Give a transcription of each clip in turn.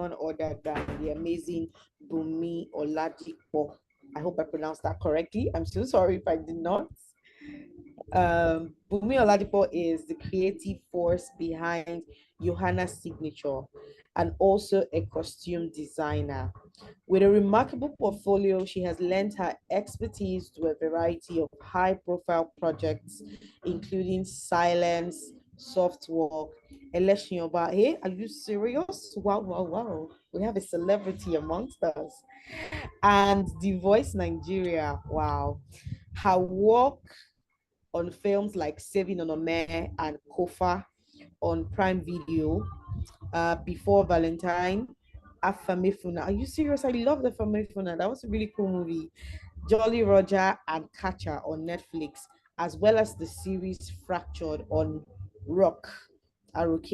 none other than the amazing Bunmi Oladipo. I hope I pronounced that correctly. I'm so sorry if I did not. Bunmi Oladipo is the creative force behind Johanna's signature and also a costume designer. With a remarkable portfolio, she has lent her expertise to a variety of high profile projects, including Silence, Soft Walk, Eleshinyoba. Hey, are you serious? Wow, wow, wow. We have a celebrity amongst us. And The Voice Nigeria. Wow. Her work on films like Saving Onome and Kofa on Prime Video, Before Valentine, Afamefuna. Are you serious? I love the Afamefuna. That was a really cool movie. Jolly Roger and Catcher on Netflix, as well as the series Fractured on Rock, ROK,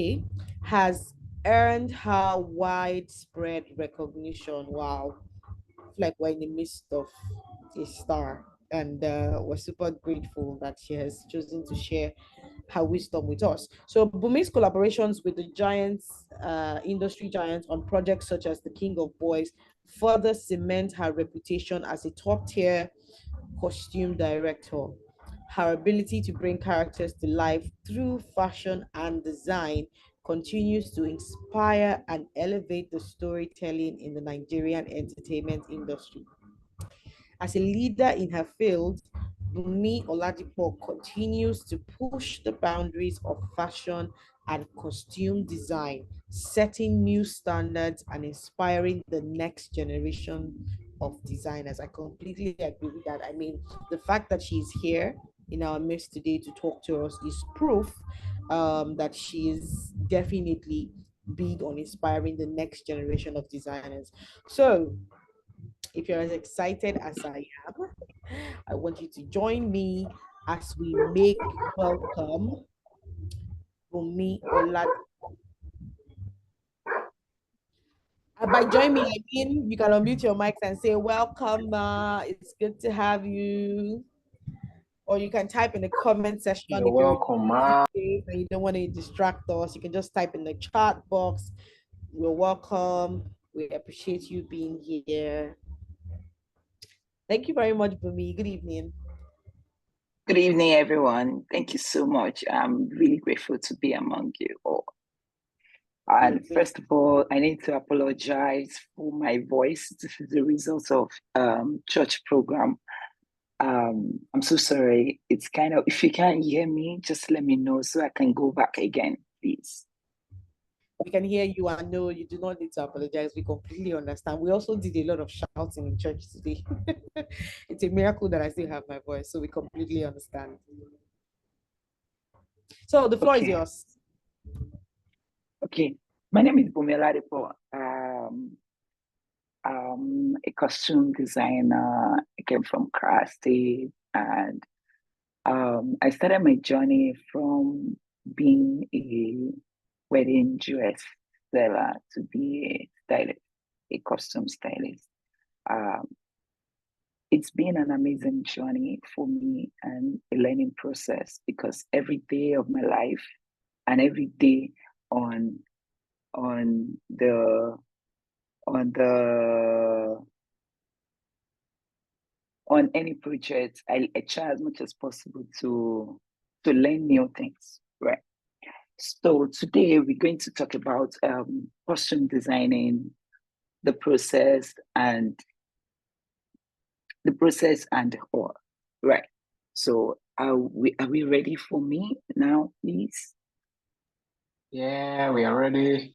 has earned her widespread recognition. Wow. Like we're in the midst of a star, and we're super grateful that she has chosen to share her wisdom with us. So Bumi's collaborations with the giants, industry giants on projects such as The King of Boys further cement her reputation as a top-tier costume director. Her ability to bring characters to life through fashion and design continues to inspire and elevate the storytelling in the Nigerian entertainment industry. As a leader in her field, Bunmi Oladipo continues to push the boundaries of fashion and costume design, setting new standards and inspiring the next generation of designers. I completely agree with that. I mean, the fact that she's here in our midst today to talk to us is proof that she is definitely big on inspiring the next generation of designers. So, if you're as excited as I am, I want you to join me as we make welcome Bunmi Oladipo. By join me, I mean you can unmute your mics and say, welcome, it's good to have you. Or you can type in the comment section You're if you're welcome, ma. and you don't want to distract us. You can just type in the chat box. We're welcome. We appreciate you being here. Thank you very much, Bunmi. Good evening. Good evening, everyone. Thank you so much. I'm really grateful to be among you all. And first of all, I need to apologize for my voice. This is the result of church program. I'm so sorry. It's kind of, if you can't hear me, just let me know so I can go back again, please. We can hear you and no, you do not need to apologize. We completely understand. We also did a lot of shouting in church today. It's a miracle that I still have my voice, so we completely understand. So the floor is yours. Okay, my name is Bunmi Oladipo. I'm a costume designer. I came from Kra State, and I started my journey from being a wedding dress seller to be a stylist, a costume stylist. It's been an amazing journey for me and a learning process because every day of my life and every day on the on the on any project, I try as much as possible to learn new things, right? So today we're going to talk about costume designing, the process and all, right? So are we ready for me now, please? Yeah, we are ready.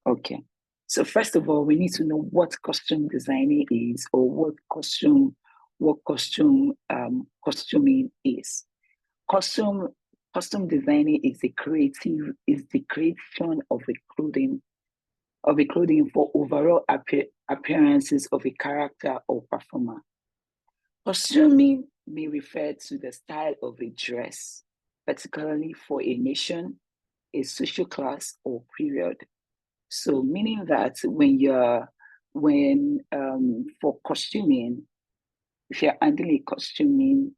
Okay. So first of all, we need to know what costume designing is, or what costuming is. Costume designing is the creation of a clothing for overall appearances of a character or performer. Costuming may refer to the style of a dress, particularly for a nation, a social class, or period. So meaning that for costuming, if you're handling a costuming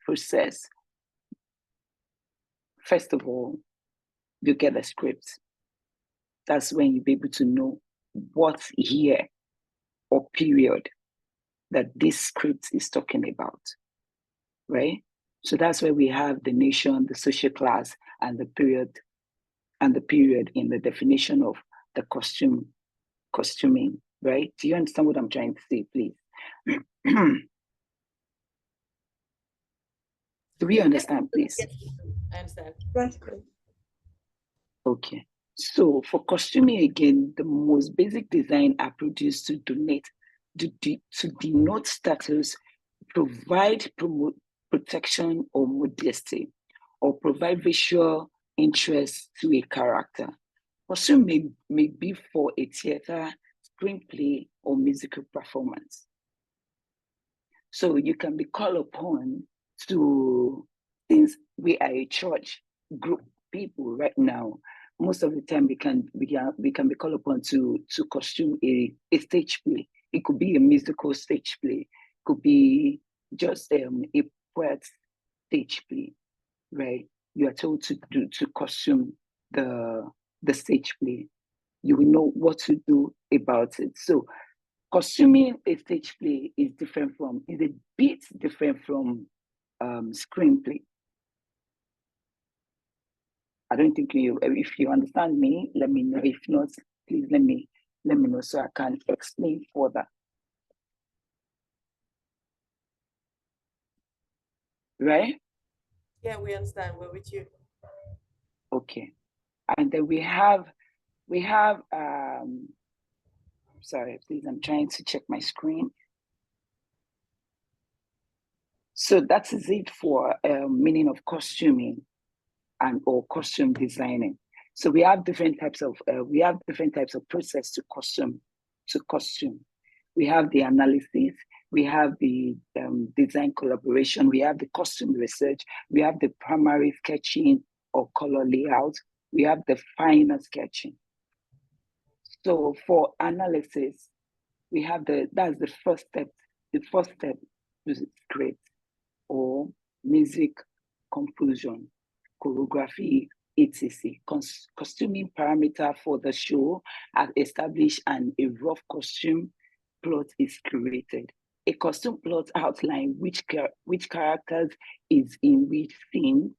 process, first of all, you get a script. That's when you'll be able to know what year or period that this script is talking about, right? So that's where we have the nation, the social class, and the period in the definition of the costuming, right? Do you understand what I'm trying to say, please? Do we understand, please? I understand. Okay. So for costuming, again, the most basic design are produced to denote status, provide protection or modesty, or provide visual interest to a character. Costume may be for a theater, screenplay, or musical performance. So you can be called upon to, since we are a church group people right now, most of the time we can be called upon to costume a stage play. It could be a musical stage play, could be just a poet stage play, right? You are told to costume the stage play. You will know what to do about it. So costuming a stage play is a bit different from screenplay. I don't think if you understand me, let me know. If not, please let me know so I can explain further. Right? Yeah, we understand. We're with you. Okay. And then we have sorry, please, I'm trying to check my screen. So that is it for meaning of costuming and or costume designing. So we have different types of process to costume. We have the analysis, we have the design collaboration, we have the costume research, we have the primary sketching or color layout, we have the final sketching. So for analysis, we have that's the first step. The first step is script or music composition, choreography, etc. Costuming parameter for the show are established and a rough costume plot is created. A costume plot outline which characters is in which scene,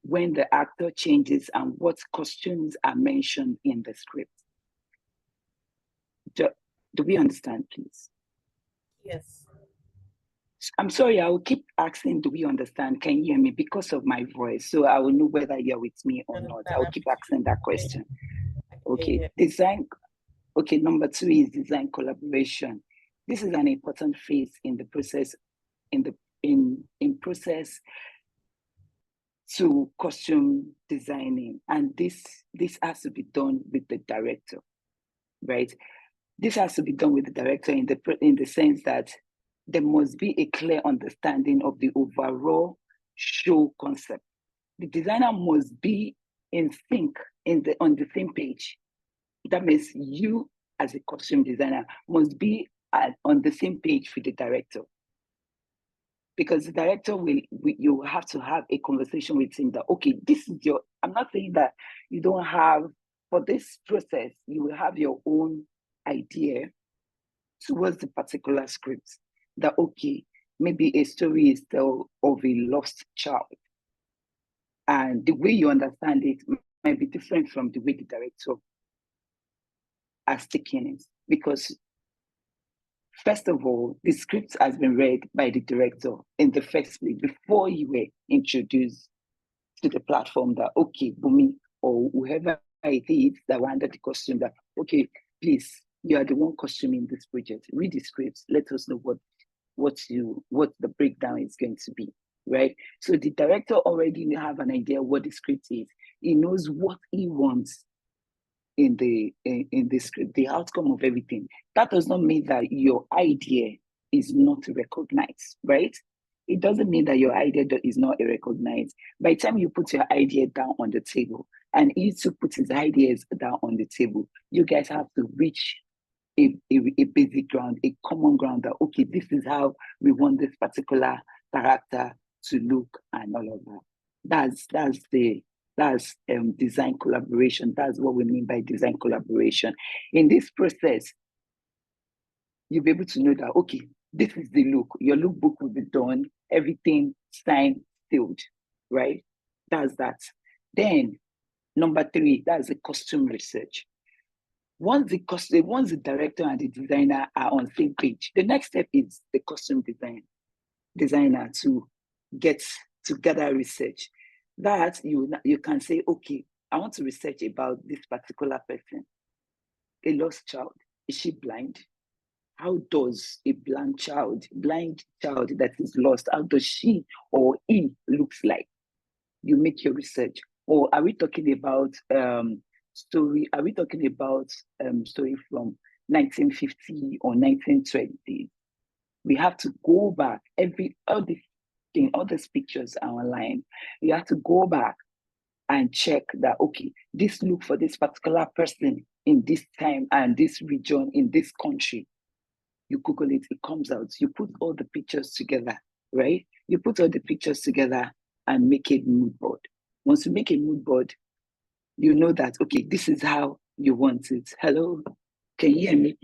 when the actor changes, and what costumes are mentioned in the script. Do we understand, please? Yes. I'm sorry, I will keep asking, do we understand? Can you hear me? Because of my voice. So I will know whether you're with me or not. I will keep asking that question. Okay, design. Okay, number 2 is design collaboration. This is an important phase in the process, in process to costume designing. And this has to be done with the director, right? This has to be done with the director in the sense that there must be a clear understanding of the overall show concept. The designer must be in sync on the same page. That means you, as a costume designer, must be on the same page with the director. Because the director you have to have a conversation with him that, okay, this is I'm not saying that you don't have, for this process, you will have your own idea towards the particular script. That, okay, maybe a story is told of a lost child. And the way you understand it might be different from the way the director has taken it. Because, first of all, the script has been read by the director in the first place before you were introduced to the platform that, okay, Bunmi, or whoever it is that were under the costume, that, okay, please, you are the one costuming this project. Read the scripts. Let us know what the breakdown is going to be, right? So the director already have an idea what the script is. He knows what he wants in the script, the outcome of everything. That does not mean that your idea is not recognized, right? It doesn't mean that your idea is not recognized. By the time you put your idea down on the table and he too puts his ideas down on the table, you guys have to reach a basic ground, a common ground that, okay, this is how we want this particular character to look and all of that. That's the That's design collaboration. That's what we mean by design collaboration. In this process, you'll be able to know that, okay, this is the look. Your lookbook will be done, everything signed, sealed, right? That's that. Then number 3, that's the costume research. Once the director and the designer are on the same page, the next step is the costume designer to gather research. That you can say, okay, I want to research about this particular person, a lost child. Is she blind? How does a blind child that is lost, how does she or he looks like? You make your research. Or are we talking about story? Are we talking about story from 1950 or 1920? We have to go back. All these pictures are online. You have to go back and check that, okay, this look for this particular person in this time and this region in this country. You Google it, it comes out. You put all the pictures together, right? You put all the pictures together and make a mood board. Once you make a mood board, you know that, okay, this is how you want it. Hello, can you hear me?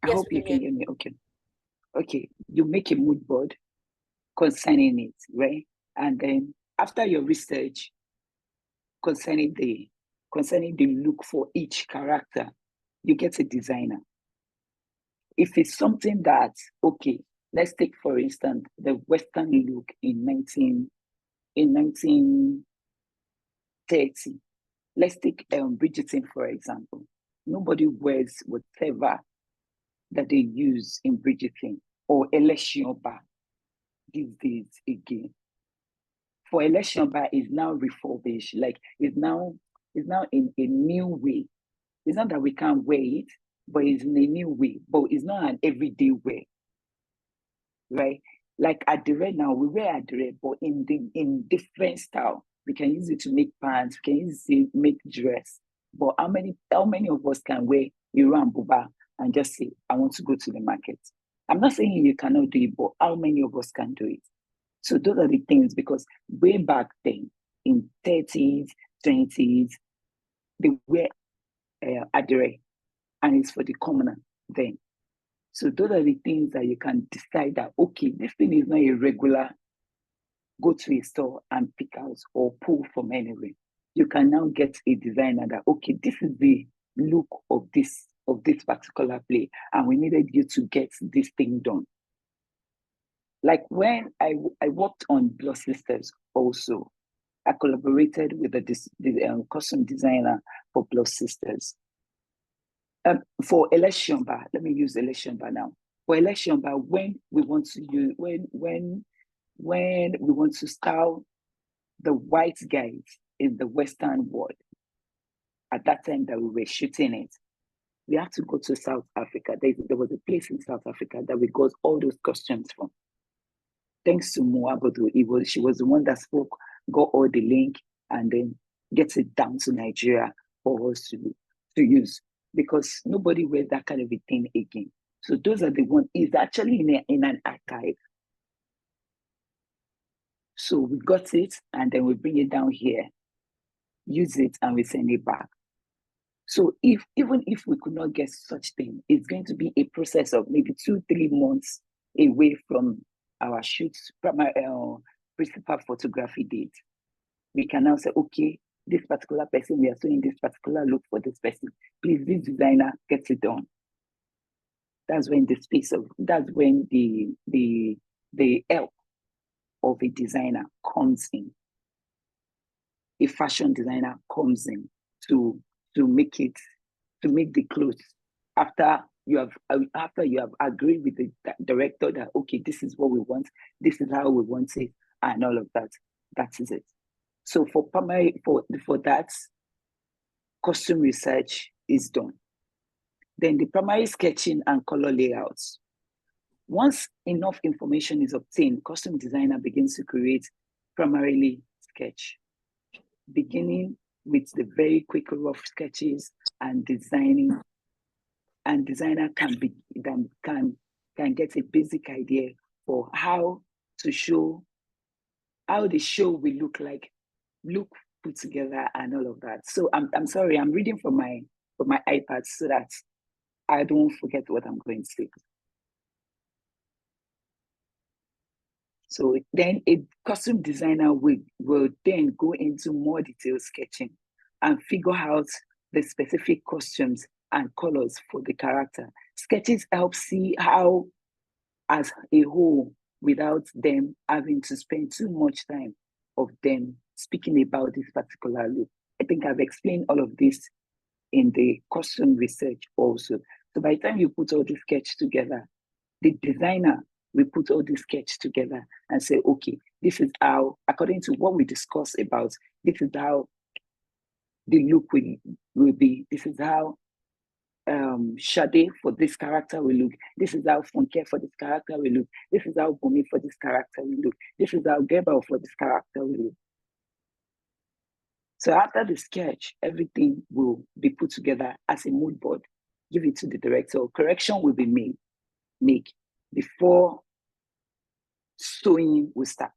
I Yes, hope we you can can hear. hear me. Okay. Okay, you make a mood board concerning it, right? And then after your research concerning the look for each character, you get a designer. If it's something that, okay, let's take for instance the Western look in 1930. Let's take Bridgerton for example. Nobody wears whatever that they use in Bridgerton or election bar these days again. For election bar is now refurbished, like it's now in a new way. It's not that we can't wear it, but it's in a new way. But it's not an everyday wear, right? Like adire now, we wear adire, but in different style. We can use it to make pants. We can use it to make dress. But how many of us can wear Iro and Buba and just say, I want to go to the market? I'm not saying you cannot do it, but how many of us can do it? So those are the things, because way back then, in 30s, 20s, they wear adire, and it's for the commoner then. So those are the things that you can decide that, okay, this thing is not a regular go to a store and pick out or pull from anywhere. You can now get a designer that, okay, this is the look of this particular play, and we needed you to get this thing done. Like when I worked on Blood Sisters also, I collaborated with the costume designer for Blood Sisters. For election bar, let me use election bar now. For election bar, when we want to style the white guys in the Western world, at that time that we were shooting it, we had to go to South Africa. There was a place in South Africa that we got all those costumes from. Thanks to Muabodo, she was the one that got all the link, and then gets it down to Nigeria for us to use, because nobody wears that kind of a thing again. So those are the ones. It's actually in an archive. So we got it, and then we bring it down here, use it, and we send it back. So even if we could not get such thing, it's going to be a process of maybe 2-3 months away from our shoots, principal photography date. We can now say, okay, this particular person, we are doing this particular look for this person. Please, this designer gets it done. That's when the help of a designer comes in. A fashion designer comes in to make the clothes after you have agreed with the director that, okay, this is what we want, this is how we want it, and all of that. That is it. So for that, costume research is done. Then the primary sketching and color layouts. Once enough information is obtained, costume designer begins to create primarily sketch, beginning with the very quick rough sketches and designing. And designer can get a basic idea for how to show how the show will look put together and all of that. So I'm sorry, I'm reading from my iPad so that I don't forget what I'm going to say. So then a costume designer will then go into more detailed sketching and figure out the specific costumes and colors for the character. Sketches help see how as a whole without them having to spend too much time of them speaking about this particular look. I think I've explained all of this in the costume research also. So by the time you put all the sketch together, the designer will put all the sketch together and say, okay, this is how, according to what we discussed about, this is how the look will be. This is how Sade for this character will look. This is how Funke for this character will look. This is how Bunmi for this character will look. This is how Gebel for this character will look. So after the sketch, everything will be put together as a mood board. Give it to the director. Correction will be made before sewing will start.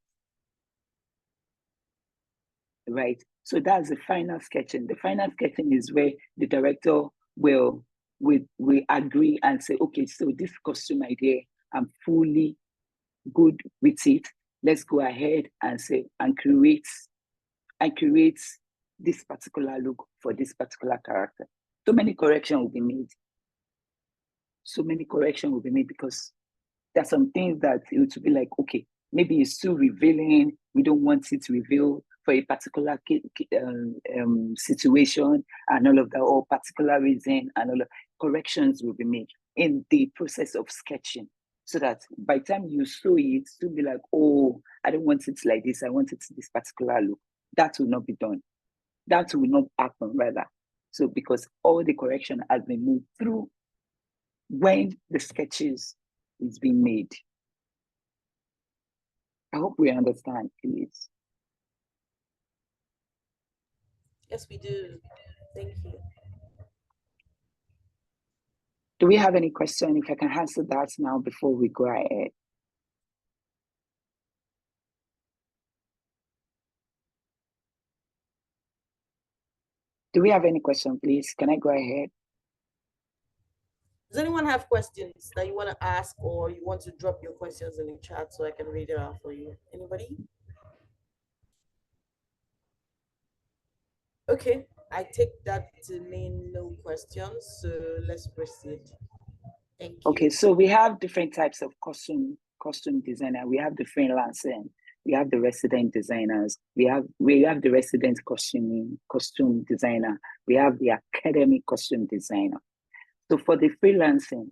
Right? So that's the final sketching. The final sketching is where the director will agree and say, okay, so this costume idea, I'm fully good with it. Let's go ahead and say and create this particular look for this particular character. So many corrections will be made. So many corrections will be made because there are some things that it would be like, okay, maybe it's too revealing. We don't want it to reveal for a particular situation and all of that, or particular reason, and all of corrections will be made in the process of sketching, so that by the time you sew it, to be like, oh, I don't want it like this. I want it this particular look. That will not be done. That will not happen, rather. So because all the correction has been moved through when the sketches is being made. I hope we understand, please. Yes, we do. Thank you. Do we have any question? If I can answer that now before we go ahead. Do we have any question, please? Can I go ahead? Does anyone have questions that you want to ask, or you want to drop your questions in the chat so I can read it out for you? Anybody? Okay, I take that to mean no questions, so let's proceed. Thank you. Okay, so we have different types of costume designer. We have the freelancer, we have the resident designers, we have the resident costume designer, we have the academic costume designer. So for the freelancing,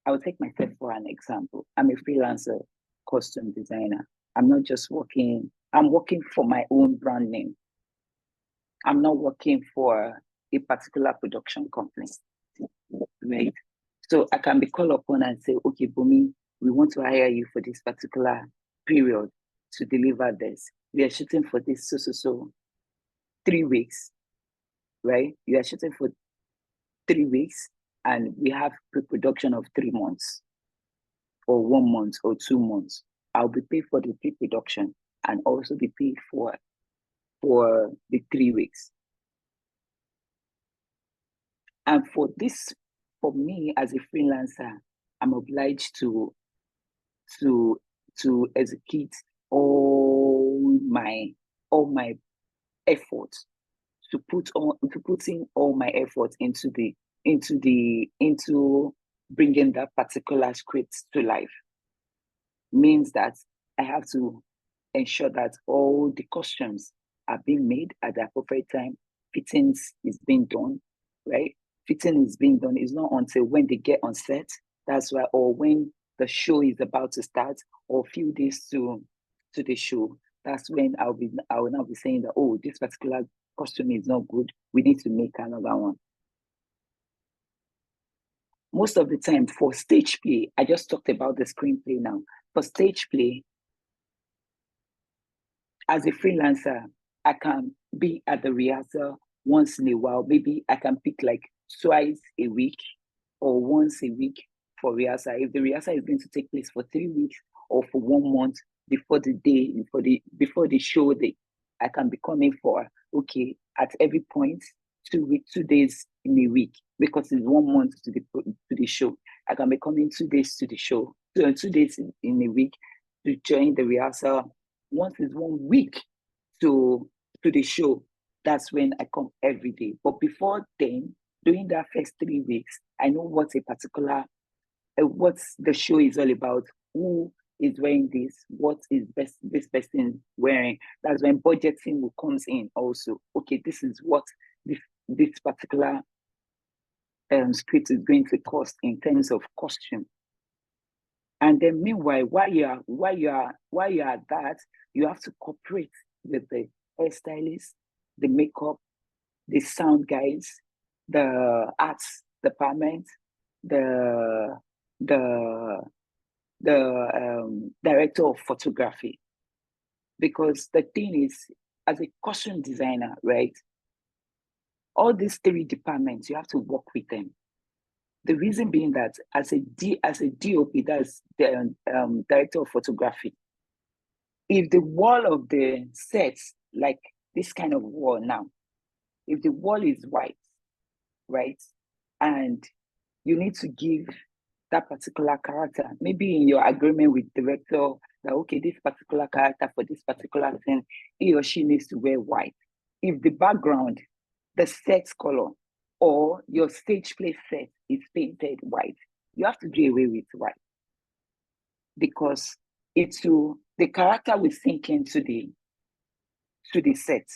I will take myself for an example. I'm a freelancer costume designer. I'm not just working, I'm working for my own brand name. I'm not working for a particular production company, right? So I can be called upon and say, okay, Bunmi, we want to hire you for this particular period to deliver this. We are shooting for this so 3 weeks, right? You are shooting for 3 weeks and we have pre-production of 3 months or 1 month or 2 months. I'll be paid for the pre-production and also be paid for the 3 weeks. And for me as a freelancer, I'm obliged to execute all my efforts, to put in all my efforts into bringing that particular script to life. Means that I have to ensure that all the costumes are being made at the appropriate time. Fittings is being done, right? Fitting is being done. It's not until when they get on set. That's why, or when the show is about to start, or a few days to the show. That's when I will now be saying that, oh, this particular costume is not good. We need to make another one. Most of the time for stage play, I just talked about the screenplay now. For stage play, as a freelancer, I can be at the rehearsal once in a while. Maybe I can pick like twice a week or once a week for rehearsal. If the rehearsal is going to take place for 3 weeks or for 1 month, before the day, before the show day. I can be coming for, okay, at every point, 2 days in a week, because it's 1 month to the show. I can be coming 2 days to the show, 2 days in a week to join the rehearsal. Once it's 1 week to the show, that's when I come every day. But before then, during that first 3 weeks, I know what the show is all about, who is wearing this, what is this person wearing. That's when budgeting will comes in also. Okay, this is what this particular script is going to cost in terms of costume. And then meanwhile, while you are at that, you have to cooperate with the hairstylist, the makeup, the sound guys, the arts department, the director of photography. Because the thing is, as a costume designer, right, all these 3 departments, you have to work with them. The reason being that as a DOP, that's the director of photography, if the wall of the sets, like this kind of wall now, if the wall is white, right, and you need to give that particular character, maybe in your agreement with the director, that, okay, this particular character for this particular thing, he or she needs to wear white. If the background, the set color, or your stage play set is painted white, you have to do away with white, because the character will sink into the set.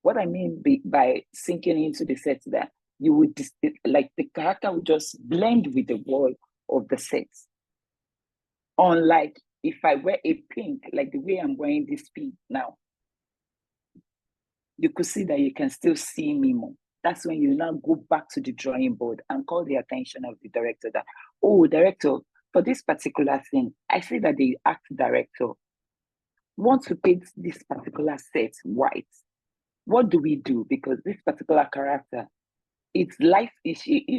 What I mean by sinking into the set, that you would like the character would just blend with the wall of the set. Unlike if I wear a pink, like the way I'm wearing this pink now, you could see that you can still see me more. That's when you now go back to the drawing board and call the attention of the director that, oh, director, for this particular thing, I see that the art director wants to paint this particular set white. What do we do? Because this particular character, he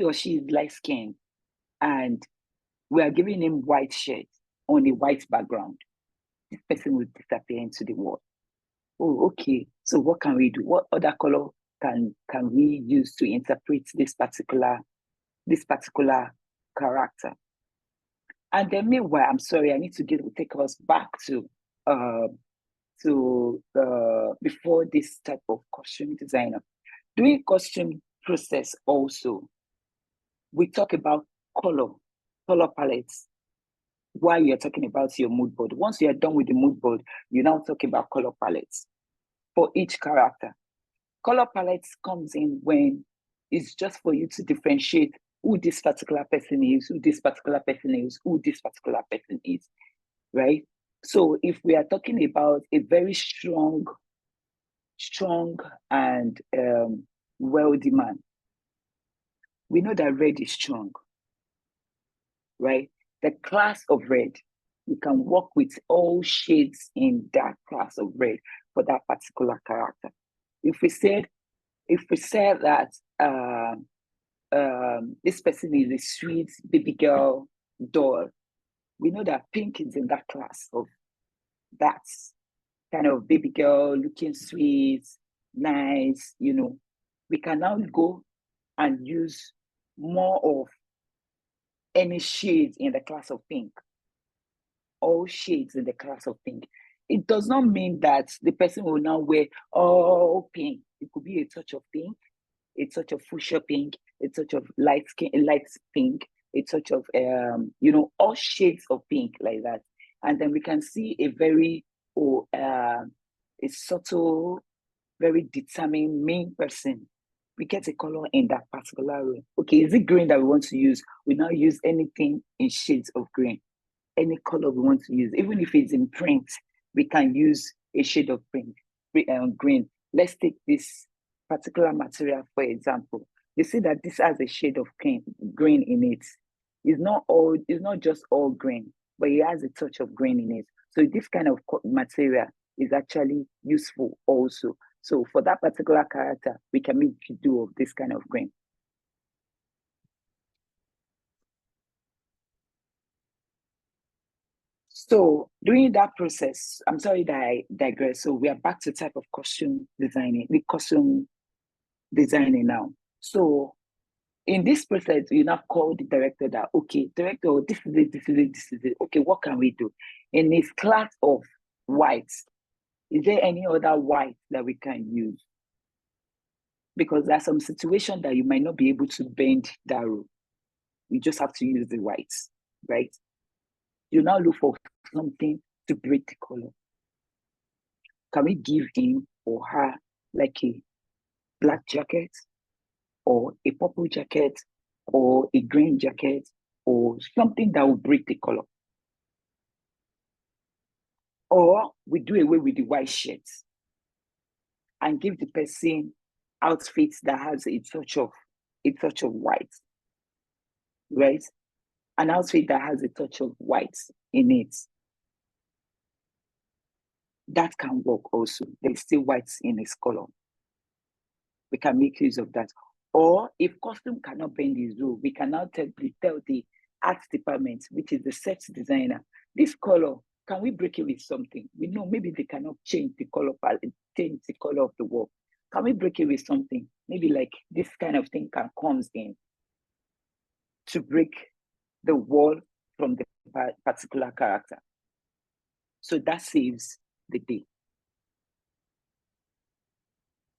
or she is light skinned, and we are giving him white shirt on a white background. This person will disappear into the wall. Oh, okay. So what can we do? What other color can we use to interpret this particular character? And then meanwhile, I'm sorry, I need to take us back to before this type of costume designer. Doing costume process also, we talk about color palettes while you're talking about your mood board. Once you're done with the mood board, you now talk about color palettes for each character. Color palettes comes in when it's just for you to differentiate who this particular person is, who this particular person is, who this particular person is, right? So if we are talking about a very strong and wealthy man, we know that red is strong, right? The class of red, you can work with all shades in that class of red for that particular character. If we said that this person is a sweet baby girl doll, we know that pink is in that class of that kind of baby girl looking sweet, nice, we can now go and use more of any shades in the class of pink, all shades in the class of pink. It does not mean that the person will now wear all pink. It could be a touch of pink, a touch of fuchsia pink, a touch of light pink, a touch of all shades of pink like that. And then we can see a very a subtle, very determined main person. We get a color in that particular way. Okay, is it green that we want to use? We now use anything in shades of green. Any color we want to use, even if it's in print, we can use a shade of green. Let's take this particular material, for example. You see that this has a shade of green in it. It's not just all green, but it has a touch of green in it. So this kind of material is actually useful also. So for that particular character, we can make do of this kind of green. So during that process, I'm sorry that I digress. So we are back to type of costume designing, the costume designing now. So in this process, you now call the director that, okay, director, this is it, this is it, this is it. Okay, what can we do? In this class of whites, is there any other white that we can use? Because there's some situation that you might not be able to bend that rule. You just have to use the whites, right? You now look for something to break the color. Can we give him or her like a black jacket or a purple jacket or a green jacket or something that will break the color? Or we do away with the white shirts and give the person outfits that has a touch of white, right? An outfit that has a touch of white in it. That can work also. There's still whites in his color. We can make use of that. Or if costume cannot bend his rule, we can now tell the art department, which is the set designer, this color, can we break it with something? We know maybe they cannot change the color of the wall. Can we break it with something? Maybe like this kind of thing comes in to break the wall from the particular character. So that saves the day.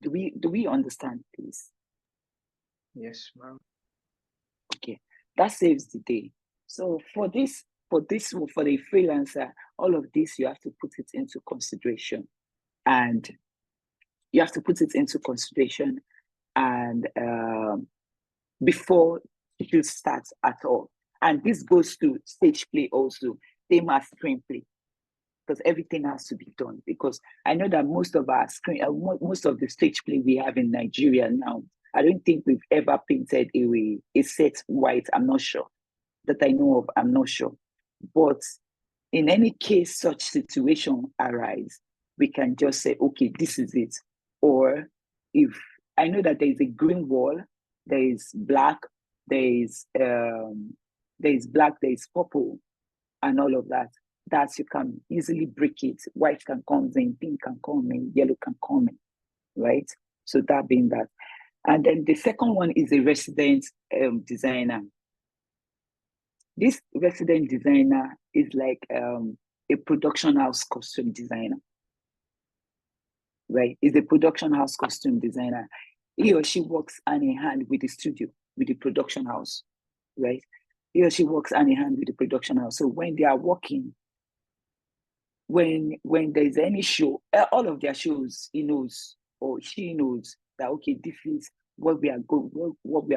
Do we understand, please? Yes, ma'am. Okay, that saves the day. So for the freelancer, all of this you have to put it into consideration, and before you start at all. And this goes to stage play also, same as screenplay, because everything has to be done. Because I know that most of the stage play we have in Nigeria now, I don't think we've ever painted a set white. I'm not sure that I know of. I'm not sure, but in any case such situation arise, we can just say, okay, this is it. Or if I know that there is a green wall, there is black, there is purple, and all of that. That you can easily break it. White can come in, pink can come in, yellow can come in, right? So that being that. And then the second one is a resident designer. This resident designer is like a production house costume designer, right? Is a production house costume designer. He or she works hand in hand with the studio, with the production house, right? He or she works hand in hand with the production house. So when they are working, when there's any show, all of their shows, he knows or she knows that, okay, this is what we are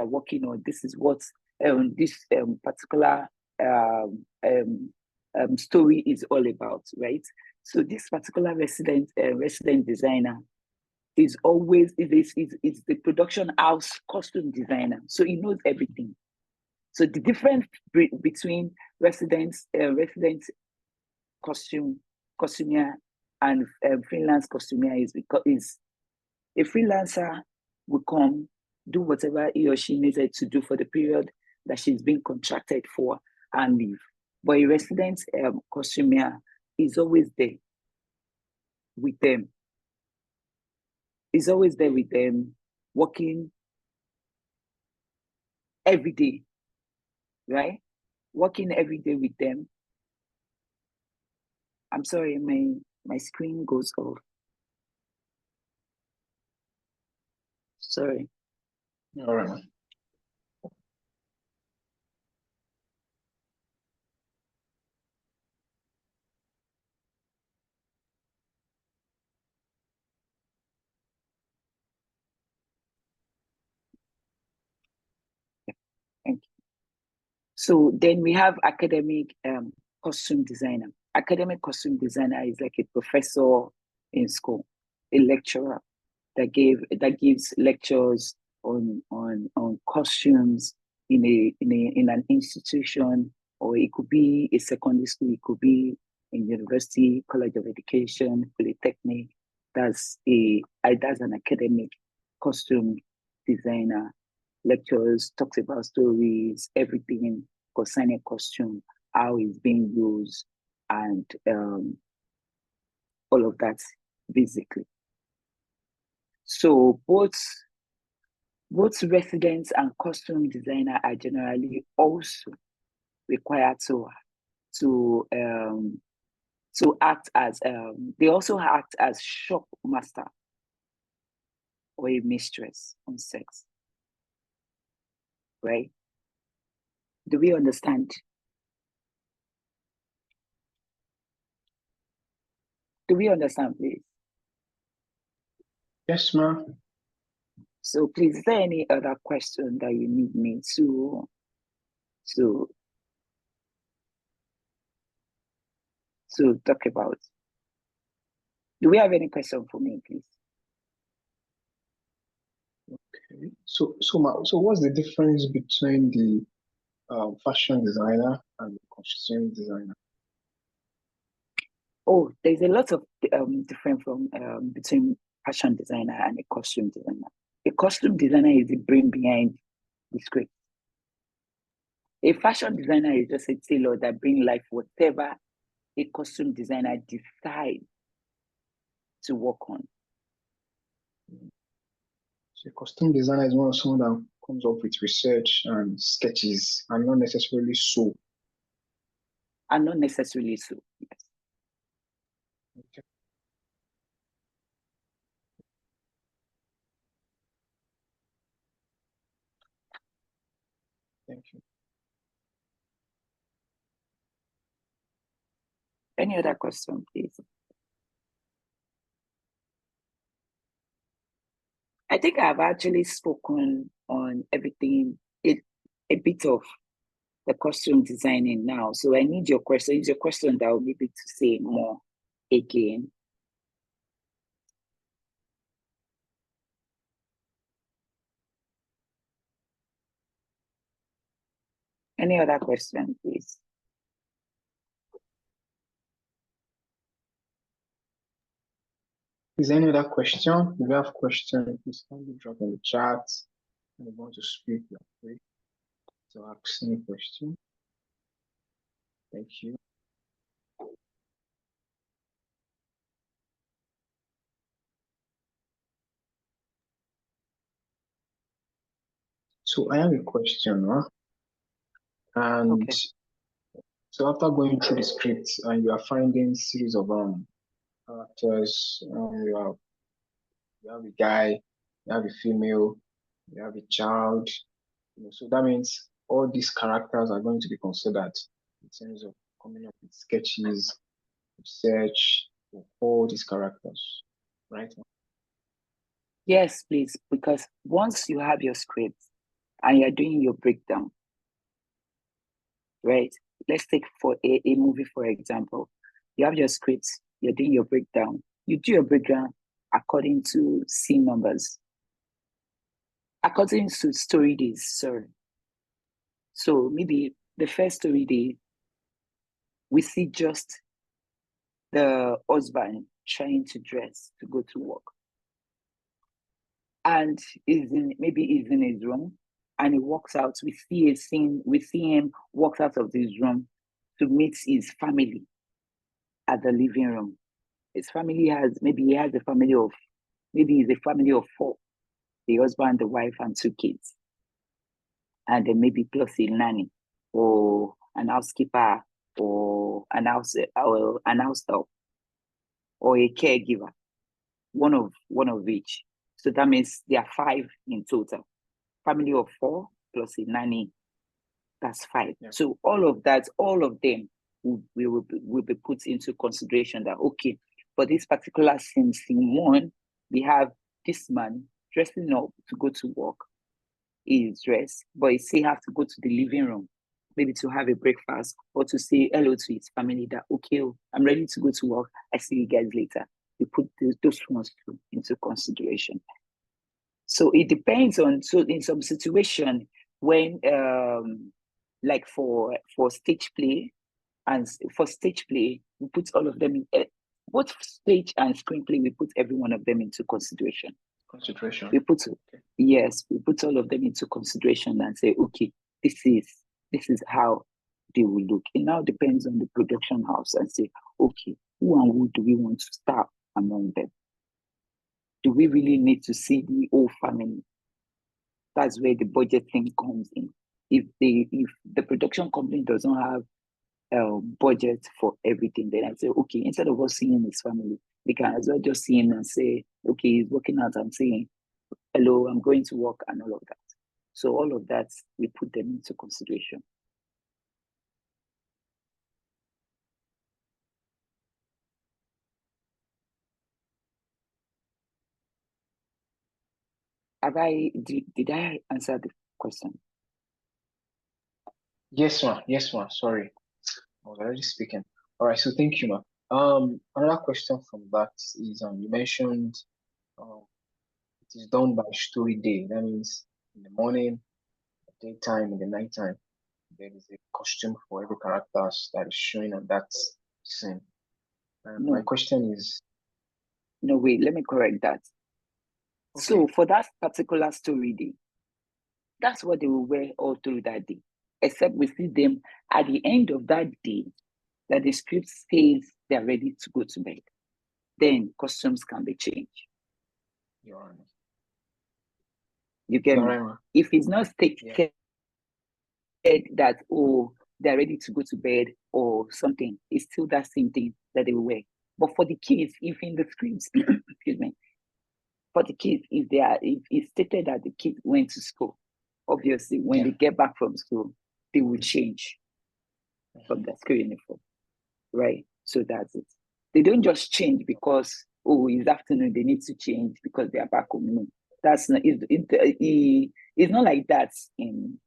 working on. This is what this particular story is all about, right? So this particular resident designer is the production house costume designer, so he knows everything. So the difference between resident costumier and freelance costumier is because a freelancer will come, do whatever he or she needed to do for the period that she's been contracted for, and leave. But a resident costumier is always there with them. Is always there with them, working every day, right? Working every day with them. I'm sorry, my screen goes off. Sorry. All right. Thank you. So then we have academic costume designer. Academic costume designer is like a professor in school, a lecturer that gives lectures on costumes in an institution, or it could be a secondary school, it could be in university, college of education, polytechnic. That's an academic costume designer. Lectures, talks about stories, everything concerning costume, how it's being used, and all of that, basically. So both residents and costume designer are generally also required to act as they also act as shop master or a mistress on sets, right? Do we understand? Do we understand, please? Yes, ma'am. So please, is there any other question that you need me to talk about? Do we have any question for me, please? Okay. So what's the difference between the fashion designer and the costume designer? Oh, there's a lot of difference from between fashion designer and a costume designer. A costume designer is the brain behind the script. A fashion designer is just a tailor that brings life whatever a costume designer decides to work on. So a costume designer is someone that comes up with research and sketches and not necessarily sew. And not necessarily so, yes. Okay. Thank you. Any other question, please? I think I've actually spoken on everything, a bit of the costume designing now. So I need your question. It's your question that will maybe to say more again. Any other question, please? Is there any other question? If you have questions, please kindly drop in the chat. And if you want to speak, you're free to ask any question. Thank you. So I have a question, huh? And Okay. so after going through the script and you are finding series of characters, you have a guy, you have a female, you have a child. So that means all these characters are going to be considered in terms of coming up with sketches, research for all these characters, right? Yes, please, because once you have your script and you're doing your breakdown, right? Let's take for a movie, for example. You have your script, you're doing your breakdown. You do your breakdown according to scene numbers, according to story days, sorry. So maybe the first story day, we see just the husband trying to dress to go to work. And maybe he's in his room and he walks out. We see a scene, we see him walk out of this room to meet his family at the living room. His family he has a family of, maybe he's a family of 4, the husband, the wife, and 2 kids. And then maybe plus a nanny or an housekeeper or an house help or a caregiver, one of each. So that means there are 5 in total. Family of 4 plus a nanny, that's 5. Yeah. So all of them will be put into consideration that, okay, for this particular scene 1, we have this man dressing up to go to work. He is dressed, but he still have to go to the living room, maybe to have a breakfast or to say hello to his family that, okay, I'm ready to go to work. I see you guys later. We put those ones into consideration. So it depends on, so in some situation when, like for stage play, and for stage play, we put all of them in, both stage and screenplay, we put every one of them into consideration. We put, yes, we put all of them into consideration and say, okay, this is how they will look. It now depends on the production house and say, okay, who and who do we want to star among them? Do we really need to see the whole family? That's where the budget thing comes in. If the production company doesn't have budget for everything, then I say, okay, instead of us seeing his family, we can as well just see him and say, okay, he's working out. I'm saying, hello, I'm going to work and all of that. So all of that, we put them into consideration. Did I answer the question? Yes, ma'am. Yes, ma'am. Sorry, I was already speaking. All right. So thank you, ma'am. Another question from that is, you mentioned, it is done by story day. That means in the morning, daytime, in the nighttime, there is a costume for every character that is showing on that scene. And my question is, no, wait, let me correct that. okay, So for that particular story day, that's what they will wear all through that day, except we see them at the end of that day that the script says they're ready to go to bed. Then costumes can be changed. Your Honor. You get Your me? Honor. If it's not stated that, oh, they're ready to go to bed or something, it's still that same thing that they will wear. But for the kids, if in the scripts, excuse me, for the kids, if it's stated that the kids went to school, obviously when they get back from school, they will change from the school uniform, right? So that's it. They don't just change because, oh, it's afternoon, they need to change because they are back home. No, that's not. It's not like that in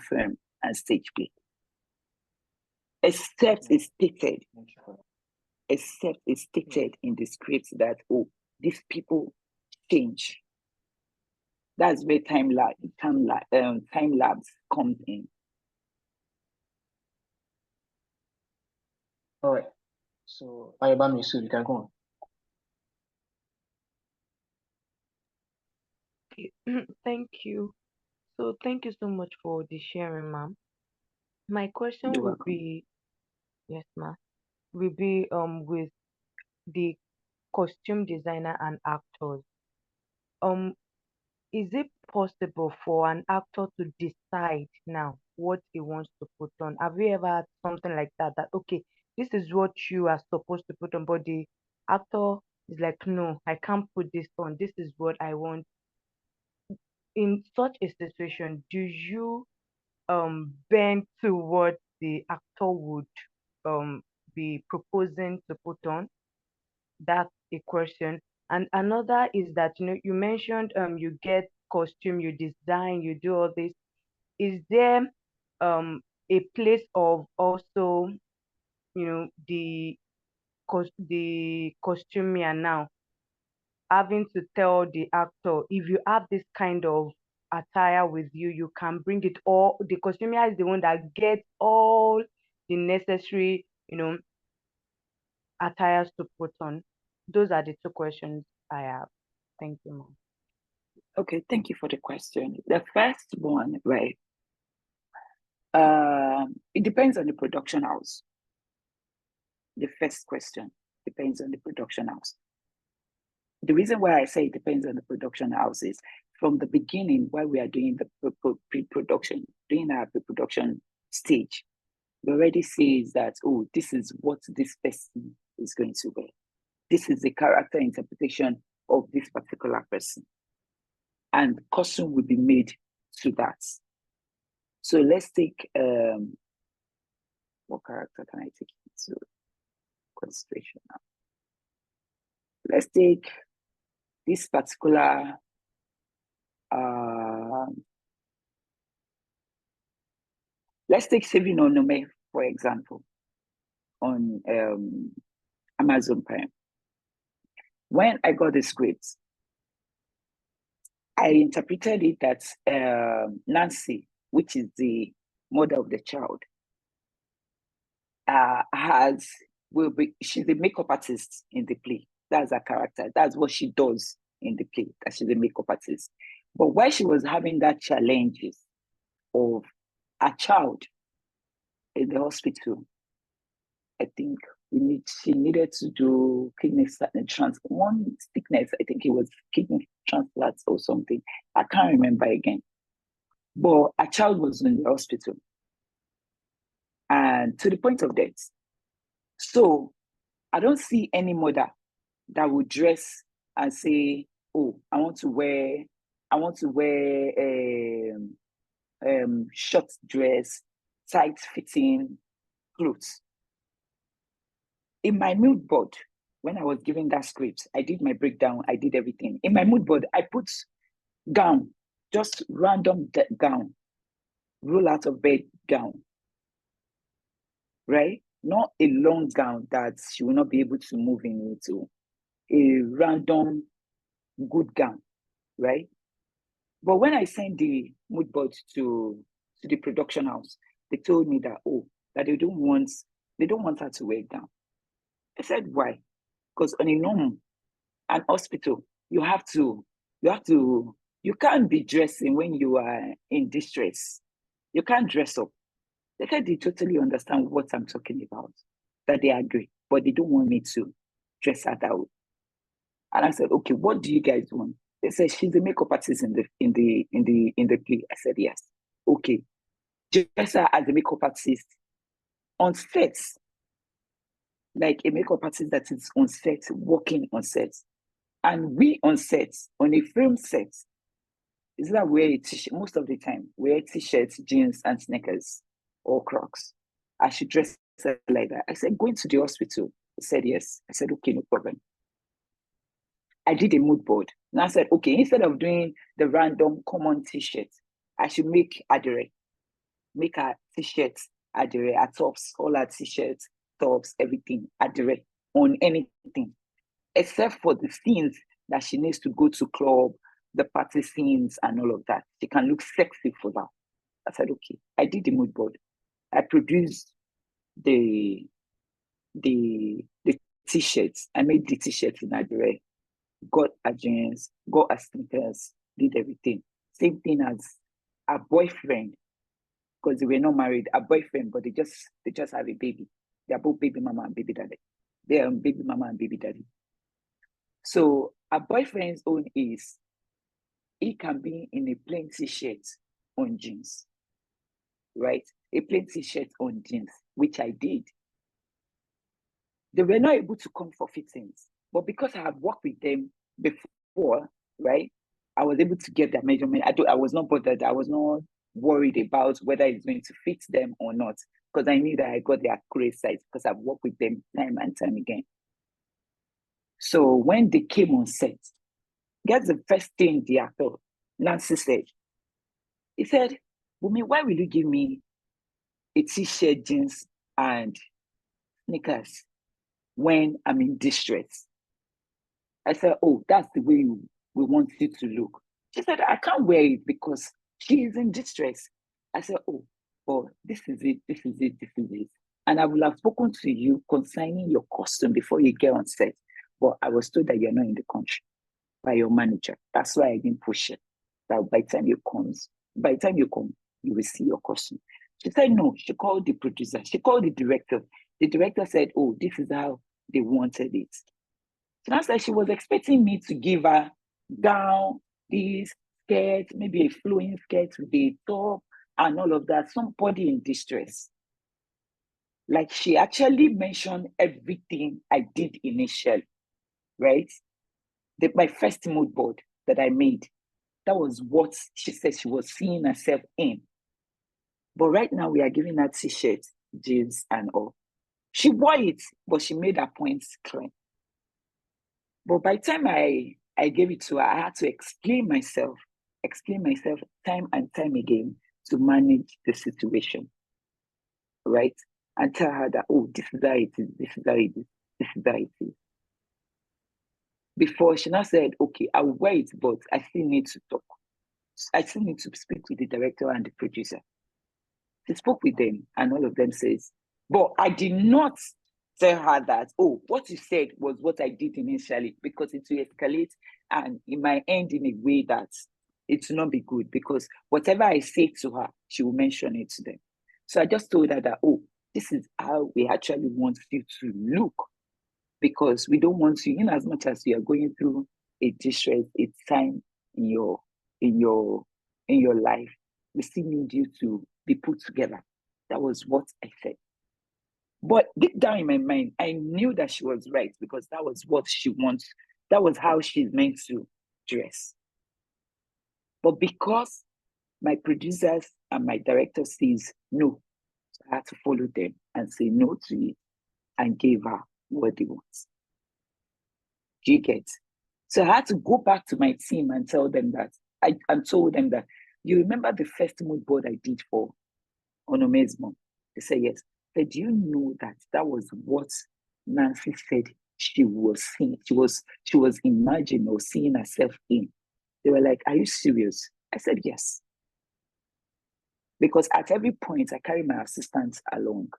film and stage play. Except it's stated in the script that, oh, these people change. That's where time lapse comes in. All right. So, Ayobami, so you can go on. Thank you. So thank you so much for the sharing, ma'am. My question You're will welcome. be, yes, ma'am, will be with the costume designer and actors. Um, is it possible for an actor to decide now what he wants to put on? Have you ever had something like that? That okay, this is what you are supposed to put on, but the actor is like, no, I can't put this on. This is what I want. In such a situation, do you bend to what the actor would be proposing to put on? That's a question. And another is that you mentioned you get costume, you design, you do all this. Is there a place of also the costumier now having to tell the actor, if you have this kind of attire with you, you can bring it, or the costumier is the one that gets all the necessary, attires to put on? Those are the two questions I have. Thank you, ma'am. Okay, thank you for the question. The first one, right? It depends on the production house. The first question depends on the production house. The reason why I say it depends on the production house is from the beginning, while we are doing the pre-production, doing our pre-production stage, we already says that, oh, this is what this person is going to wear. This is the character interpretation of this particular person. And costume will be made to that. So let's take, what character can I take into consideration now? Let's take this particular, let's take Saving Onome, for example, on Amazon Prime. When I got the script, I interpreted it that Nancy, which is the mother of the child, she's a makeup artist in the play. That's her character. That's what she does in the play, that she's a makeup artist. But while she was having that challenges of a child in the hospital. I think she needed to do kidney one sickness. I think it was kidney transplants or something. I can't remember again. But a child was in the hospital and to the point of death. So I don't see any mother that would dress and say, "Oh, I want to wear short dress, tight fitting clothes." In my mood board, when I was giving that script, I did my breakdown, I did everything. In my mood board, I put gown, just random gown, roll out of bed gown, right? Not a long gown that she will not be able to move into, a random good gown, right? But when I sent the mood board to the production house, they told me that, that they don't want her to wear gown. I said, why? Because on a norm, an hospital, you can't be dressing when you are in distress. You can't dress up. They said they totally understand what I'm talking about, that they agree, but they don't want me to dress her that way. And I said, okay, what do you guys want? They said she's a makeup artist in the play. I said, yes. Okay. Dress her as a makeup artist on set, like a makeup artist that is on set, working on set. And we on set, on a film set, is that wear a t-shirt most of the time, wear t-shirts, jeans, and sneakers or Crocs. I should dress her like that. I said, going to the hospital. He said, yes. I said, okay, no problem. I did a mood board. And I said, okay, instead of doing the random common t-shirt, I should make Adire. Make her t-shirts, Adire, her tops, all her t-shirts, tops, everything, Adire, on anything. Except for the scenes that she needs to go to club, the party scenes and all of that. She can look sexy for that. I said, okay. I did the mood board. I produced the t-shirts. I made the t-shirts in Adire, got her jeans, got her sneakers, did everything. Same thing as a boyfriend, because they were not married, a boyfriend, but they just have a baby. They are both baby mama and baby daddy. They are baby mama and baby daddy. So a boyfriend's own is, he can be in a plain t-shirt on jeans, right? A plain t-shirt on jeans, which I did. They were not able to come for fittings, but because I have worked with them before, right? I was able to get their measurement. I was not bothered. I was not worried about whether it's going to fit them or not, because I knew that I got the accurate size because I've worked with them time and time again. So when they came on set, guess the first thing the actor, Nancy, said? He said, Bunmi, why will you give me a t-shirt, jeans, and sneakers when I'm in distress? I said, oh, that's the way we want you to look. She said, I can't wear it because she is in distress. I said, oh, this is it. And I will have spoken to you concerning your costume before you get on set. But I was told that you're not in the country by your manager. That's why I didn't push it. That by the time you come, you will see your costume. She said, no, she called the producer. She called the director. The director said, oh, this is how they wanted it. So that's like she was expecting me to give her gown, this skirt, maybe a flowing skirt with a top and all of that. Somebody in distress. Like she actually mentioned everything I did initially, right? My first mood board that I made, that was what she said she was seeing herself in. But right now we are giving her t-shirts, jeans and all. She wore it, but she made her points clear. But by the time I gave it to her, I had to explain myself time and time again to manage the situation, right? And tell her that, oh, this is how it is, this is how it is, this is how it is. Before she now said, okay, I'll wait, but I still need to talk. I still need to speak with the director and the producer. She spoke with them and all of them says, but I did not tell her that, oh, what you said was what I did initially, because it will escalate and it might end in a way that it will not be good, because whatever I say to her, she will mention it to them. So I just told her that, oh, this is how we actually want you to look, because we don't want you, in as much as you are going through a distress, a time in your life, we still need you to be put together. That was what I said. But deep down in my mind, I knew that she was right, because that was what she wants. That was how she's meant to dress. But because my producers and my director says no, I had to follow them and say no to it and give her what they want. Do you get? So I had to go back to my team and tell them that, told them that, you remember the first mood board I did for Onomesmo? They said, yes. But do you know that was what Nancy said she was seeing? She was imagining or seeing herself in. They were like, are you serious? I said, yes. Because at every point I carry my assistants along,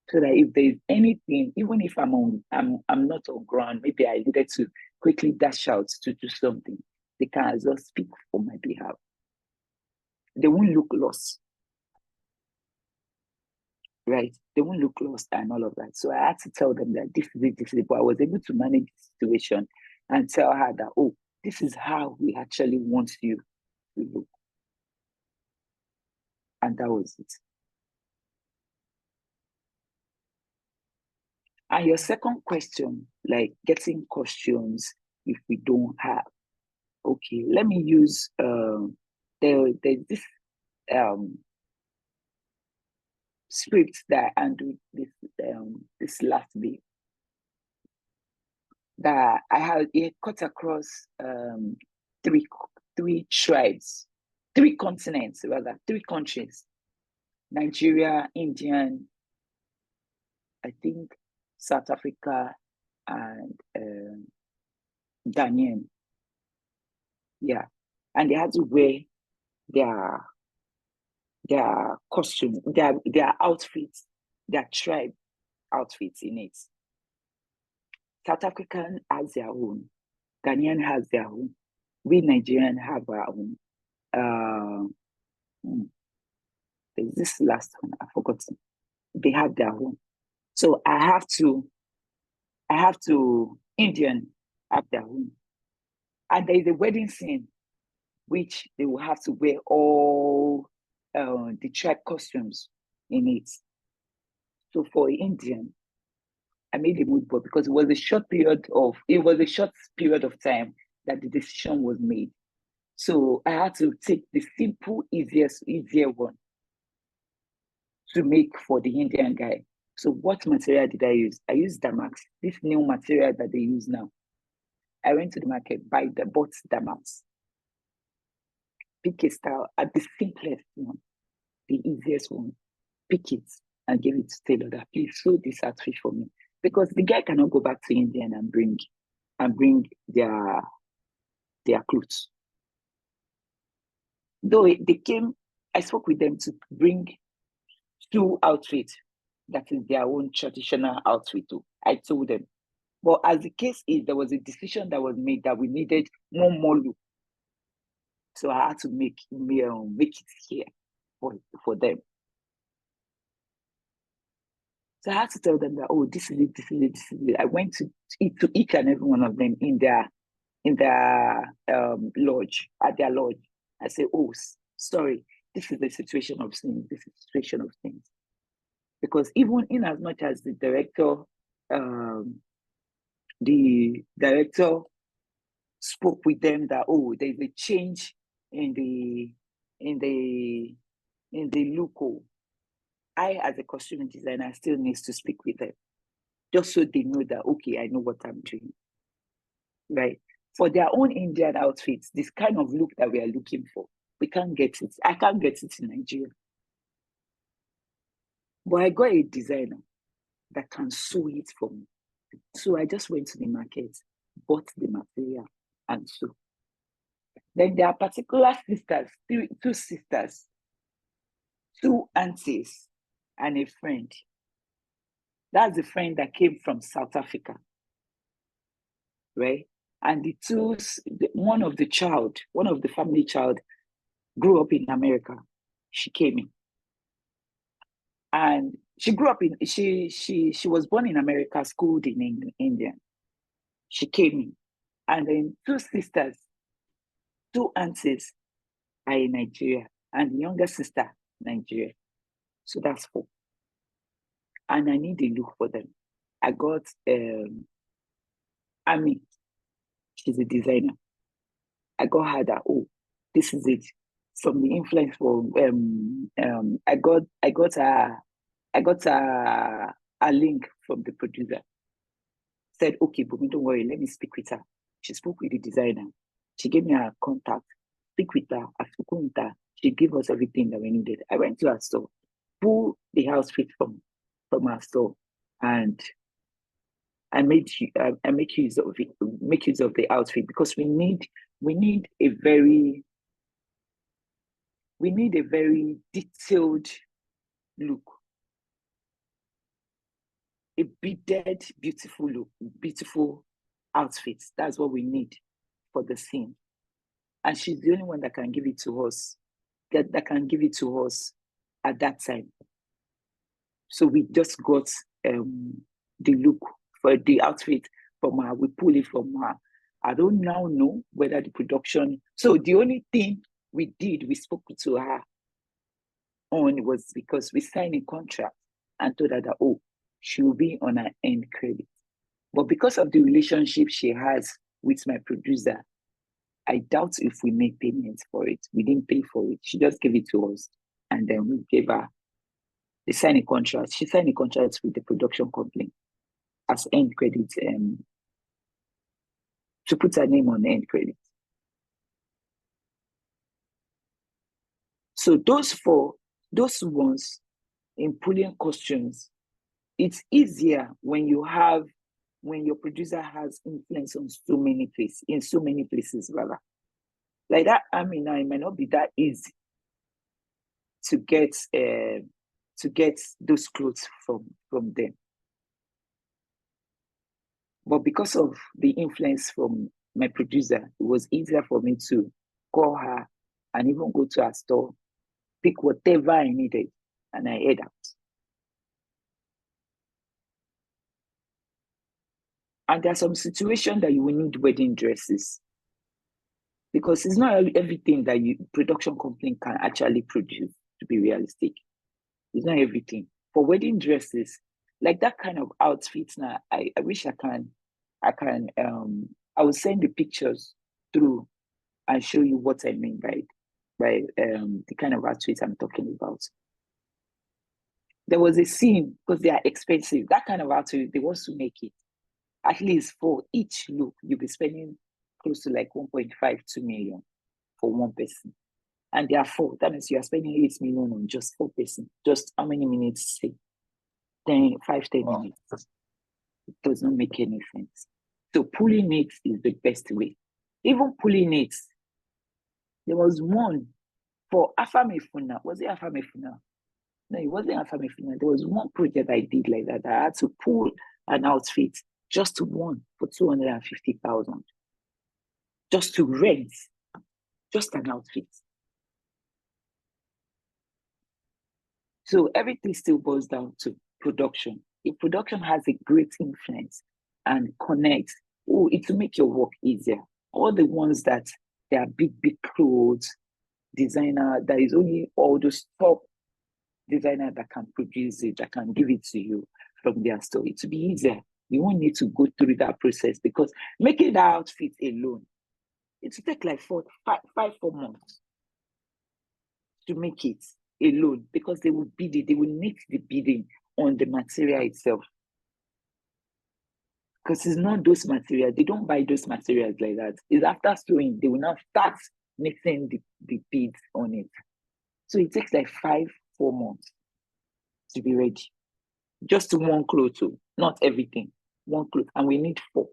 so that if there's anything, even if I'm not on ground, maybe I needed to quickly dash out to do something, they can as well speak for my behalf. They won't look lost, right? They won't look lost and all of that. So I had to tell them that this is it. But I was able to manage the situation and tell her that, oh, this is how we actually want you to look. And that was it. And your second question, like getting costumes if we don't have. Okay, let me use there's this script that I handled this last week, that I had it cut across three tribes, 3 continents, rather 3 countries: Nigeria, Indian, I think South Africa, and Ghanaian. Yeah, and they had to wear their costume, their outfits, their tribe outfits in it. South African has their own, Ghanaian has their own, we Nigerian have our own. There's this last one, I've forgotten. They have their own. So I have to Indian have their own. And there is a wedding scene which they will have to wear all the tribe costumes in it. So for Indian, I made a mood board because it was a short period of time that the decision was made. So I had to take the simple, easier one to make for the Indian guy. So what material did I use? I used Damax, this new material that they use now. I went to the market, bought Damax. Pick a style at the simplest one, the easiest one. Pick it and give it to tailor that, please sew this outfit for me. Because the guy cannot go back to India and bring their clothes. Though they came, I spoke with them to bring 2 outfits that is their own traditional outfit too. I told them. But as the case is, there was a decision that was made that we needed more molu. So I had to make it here for them. So I had to tell them that, oh, this is it. I went to each and every one of them in their lodge, at their lodge. I say, oh, sorry, this is the situation of things. This is the situation of things. Because even in as much as the director spoke with them that, oh, there's a change in the look. I, as a costume designer, still needs to speak with them, just so they know that, okay, I know what I'm doing, right? For their own Indian outfits, this kind of look that we are looking for, we can't get it. I can't get it in Nigeria. But I got a designer that can sew it for me. So I just went to the market, bought the material, and sew. Then there are particular sisters, 2 sisters, 2 aunties, and a friend. That's the friend that came from South Africa, right? And one of the family child grew up in America. She came in. And she grew up in, she was born in America, schooled in India. She came in, and then two sisters, two aunties are in Nigeria, and the younger sister, Nigeria. So that's 4. And I need a look for them. I got Ami, she's a designer. I got her that, oh, this is it. From the influence from I got a link from the producer. Said, okay, but don't worry, let me speak with her. She spoke with the designer. She gave me her contact. Speak with her. I spoke with her. She gave us everything that we needed. I went to her store, pulled the outfit from her store, and I make use of it, make use of the outfit, because we need a very detailed look, a beaded, beautiful look, beautiful outfits. That's what we need for the scene. And she's the only one that can give it to us, that can give it to us at that time. So we just got the look for the outfit from her. We pull it from her. I don't now know whether the production. So the only thing we did, we spoke to her on, was because we signed a contract and told her that, oh, she will be on her end credit. But because of the relationship she has with my producer, I doubt if we make payments for it. We didn't pay for it. She just gave it to us, and then we gave her. They signed a contract. She signed a contract with the production company as end credit, to put her name on end credit. So those ones in pulling costumes, it's easier when your producer has influence on so many places, rather. Like that, I mean, it might not be that easy to get those clothes from them. But because of the influence from my producer, it was easier for me to call her and even go to her store, pick whatever I needed, and I head out. And there are some situations that you will need wedding dresses, because it's not everything that production company can actually produce, to be realistic. It's not everything. For wedding dresses, like that kind of outfits now, I wish I will send the pictures through and show you what I mean by the kind of outfits I'm talking about. There was a scene, because they are expensive, that kind of outfit, they want to make it. At least for each look, you'll be spending close to like 1.5, 2 million for one person. And there are 4. That means you are spending 8 million on just 4 person. Just how many minutes? Say 10 minutes. It does not make any sense. So pulling it is the best way. Even pulling it, there was one for Afamefuna. Was it Afamefuna? No, it wasn't Afamefuna. There was one project I did like that. I had to pull an outfit, just one, for 250,000. Just to rent, just an outfit. So everything still boils down to production. If production has a great influence and connects, it will make your work easier. All the ones that they are big clothes, designer, that is only all those top designer that can produce it, that can give it to you from their store. It will be easier. You won't need to go through that process, because making that outfit alone, it will take like 4 months to make it alone, because they will bid it, they will need the bidding on the material itself. Because it's not those materials, they don't buy those materials like that. It's after sewing, they will now start mixing the beads on it. So it takes like 4 months to be ready. Just one cloth too, not everything. One cloth, and we need 4.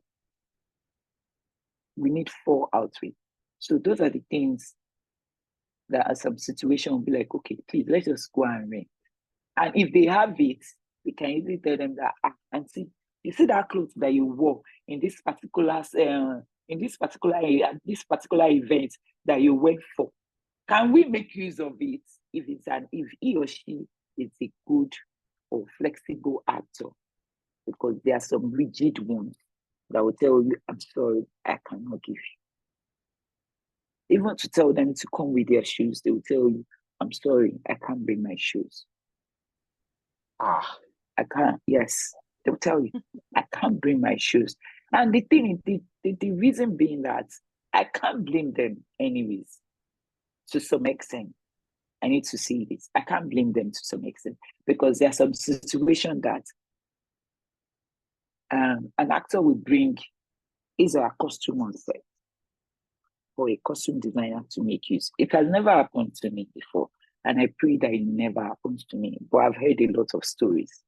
We need 4 outfits. So those are the things that are some situation will be like, okay, please, let's just go and rent. And if they have it, we can easily tell them that, and see, you see that clothes that you wore in this particular event that you went for. Can we make use of it if he or she is a good or flexible actor, because there are some rigid ones that will tell you, I'm sorry, I cannot give you. Even to tell them to come with their shoes, they will tell you, I'm sorry, I can't bring my shoes. I can't, yes, they'll tell you, I can't bring my shoes. And the thing is, the reason being that I can't blame them anyways, to some extent. I need to see this. I can't blame them to some extent, because there's some situation that an actor will bring is a costume on set for a costume designer to make use. It has never happened to me before, and I pray that it never happens to me. But I've heard a lot of stories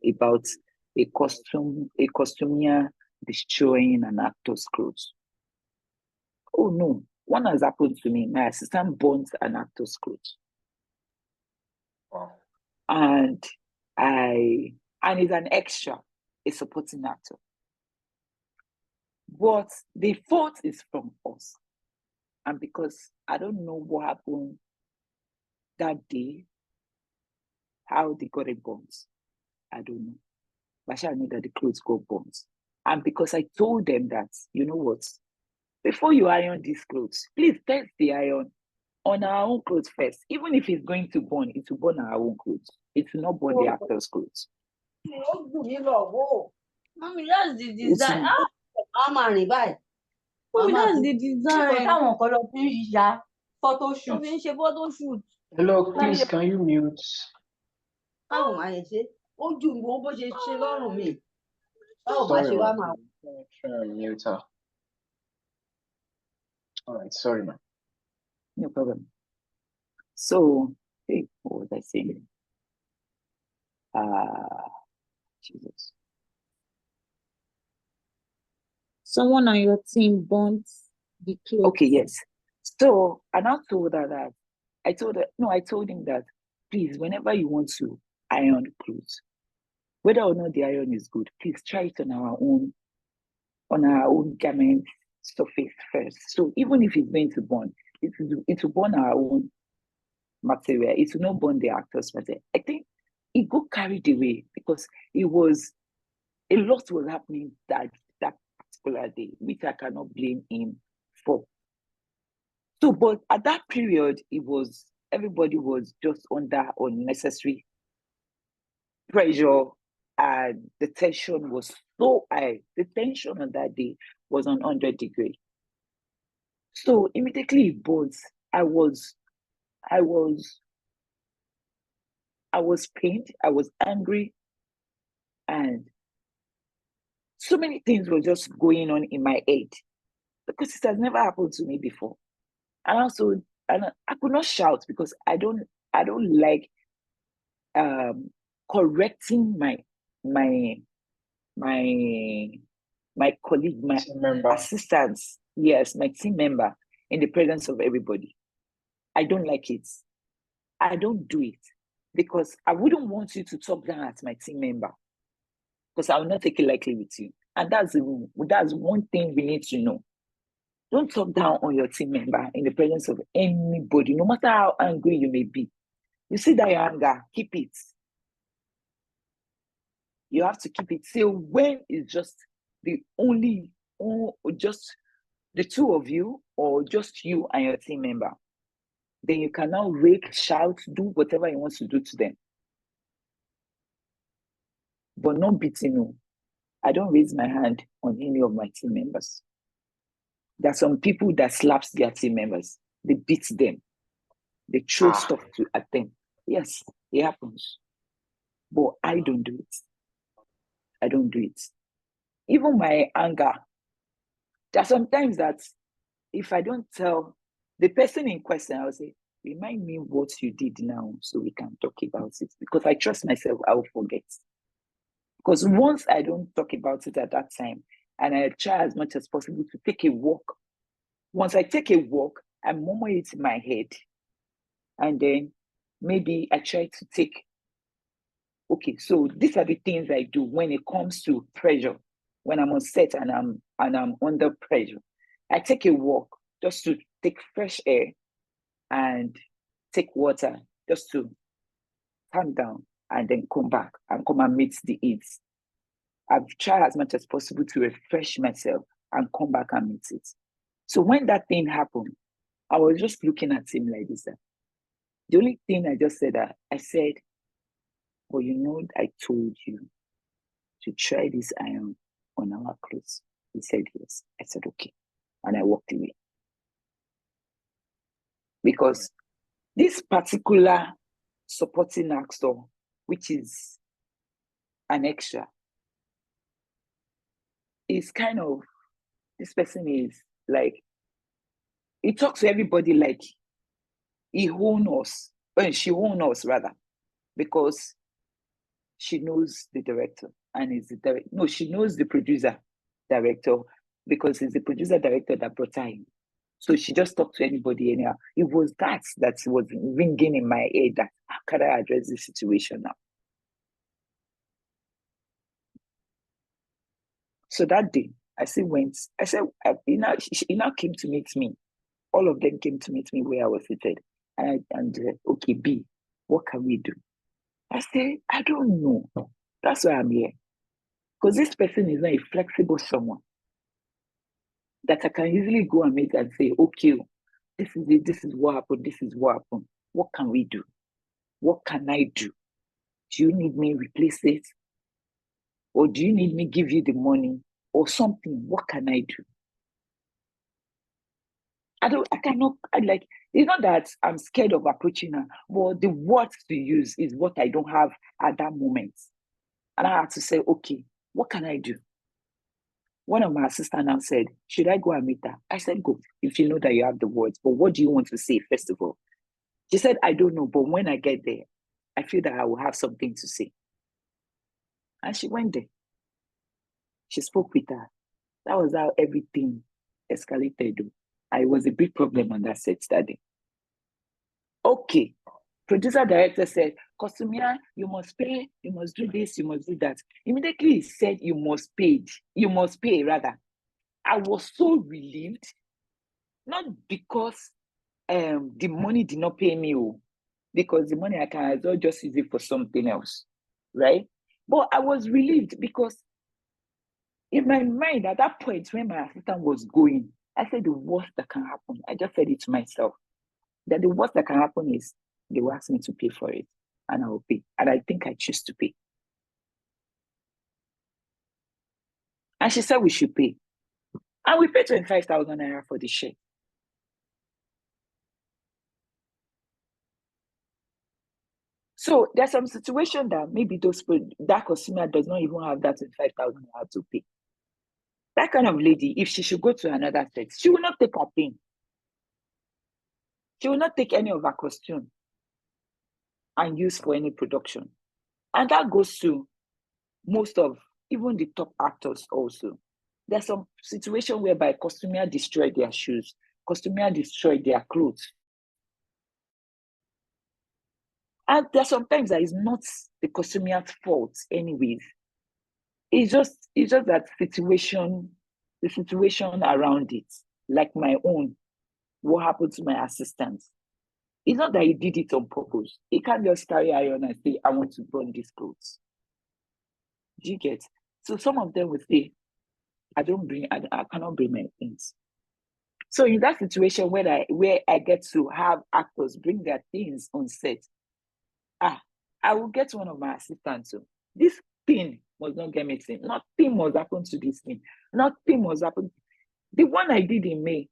about a costumier destroying an actor's clothes. Oh no, one has happened to me. My assistant burnt an actor's clothes. Wow. And it's an extra, a supporting actor. But the fault is from us. And because I don't know what happened that day, how they got it burnt, I don't know. But I know that the clothes got burnt. And because I told them that, you know what, before you iron these clothes, please test the iron on our own clothes first. Even if it's going to burn, it will burn our own clothes. It will not burn the actor's clothes. Mommy, that's the design. Mama, that's the design. Photo shoot. Hello, please, can you mute? Sorry, man. Try and mute her. All right, sorry, man. No problem. So, hey, what was I saying? Jesus. Someone on your team burnt the clothes. Okay, yes. So, and I told her that, I told him that, please, whenever you want to iron clothes, whether or not the iron is good, please try it on our own garment surface first. So even if it's going to burn, it will burn our own material. It will not burn the actor's material. I think it got carried away because a lot was happening that particular day, which I cannot blame him for. So, but at that period, everybody was just under unnecessary pressure, and the tension was so high. The tension on that day was on 100 degrees. So immediately it burnt. I was pained, I was angry, and so many things were just going on in my head because it has never happened to me before. And also, I could not shout because I don't like correcting my colleague, my assistants, yes, my team member in the presence of everybody. I don't like it. I don't do it because I wouldn't want you to talk down at my team member because I will not take it lightly with you. And that's one thing we need to know. Don't talk down on your team member in the presence of anybody, no matter how angry you may be. You see that your anger, keep it. You have to keep it till when it's just just the two of you, or just you and your team member. Then you can now rake, shout, do whatever you want to do to them. But not beating you. I don't raise my hand on any of my team members. There are some people that slaps their team members. They beat them. They throw stuff at them. Yes, it happens. But I don't do it. I don't do it. Even my anger, there are sometimes that if I don't tell the person in question, I'll say, remind me what you did now so we can talk about it. Because I trust myself, I will forget. Because once I don't talk about it at that time, and I try as much as possible to take a walk, once I take a walk, I murmur it in my head. And then maybe I try to take, okay, so these are the things I do when it comes to pressure, when I'm on set and I'm under pressure. I take a walk just to take fresh air and take water just to calm down, and then come back and come and meet the aids. I've tried as much as possible to refresh myself and come back and meet it. So when that thing happened, I was just looking at him like this. The only thing I just said, I said, well, I told you to try this iron on our clothes. He said yes. I said, okay. And I walked away. Because this particular supporting actor, which is an extra, is kind of, this person is like, he talks to everybody like he owns us, well, she owns us rather, because she knows the director and is the director. No, she knows the producer director because it's the producer director that brought her in. So she just talked to anybody anyhow. It was that was ringing in my head, that how can I address this situation now? So that day, I said, he now came to meet me. All of them came to meet me where I was seated. Okay, B, what can we do? I said, I don't know. That's why I'm here. Because this person is not a flexible someone that I can easily go and meet and say, okay, this is it, this is what happened, this is what happened. What can we do? What can I do? Do you need me replace it? Or do you need me give you the money or something? What can I do? It's not that I'm scared of approaching her, but the words to use is what I don't have at that moment. And I had to say, okay, what can I do? One of my assistants now said, should I go and meet her? I said, go, if you know that you have the words. But what do you want to say, first of all? She said, I don't know, but when I get there, I feel that I will have something to say. And she went there. She spoke with her. That was how everything escalated. I was a big problem on that set that day. Okay. Producer director said, Kosumia, you must pay, you must do this, you must do that. Immediately he said, you must pay rather. I was so relieved, not because the money did not pay me, because the money I can as well just use it for something else, right? But I was relieved because in my mind at that point when my assistant was going, I said the worst that can happen, I just said it to myself, that the worst that can happen is they will ask me to pay for it and I will pay. And I think I choose to pay. And she said we should pay. And we paid 25,000 naira for the share. So there's some situation that maybe that consumer does not even have that 25,000 naira to pay. That kind of lady, if she should go to another set, she will not take her thing. She will not take any of her costume and use for any production. And that goes to most of, even the top actors also. There's some situation whereby costumier destroyed their shoes, costumier destroyed their clothes. And there's sometimes that is not the costumier's fault anyways. It's just that situation, the situation around it, like my own, what happened to my assistant. It's not that he did it on purpose. He can't just carry iron and say, I want to burn these clothes. Do you get? So some of them will say, I cannot bring my things. So in that situation where I get to have actors bring their things on set, I will get one of my assistants. So this thing must not get mixing. Nothing must happen to this thing. Nothing must happen. The one I did in May.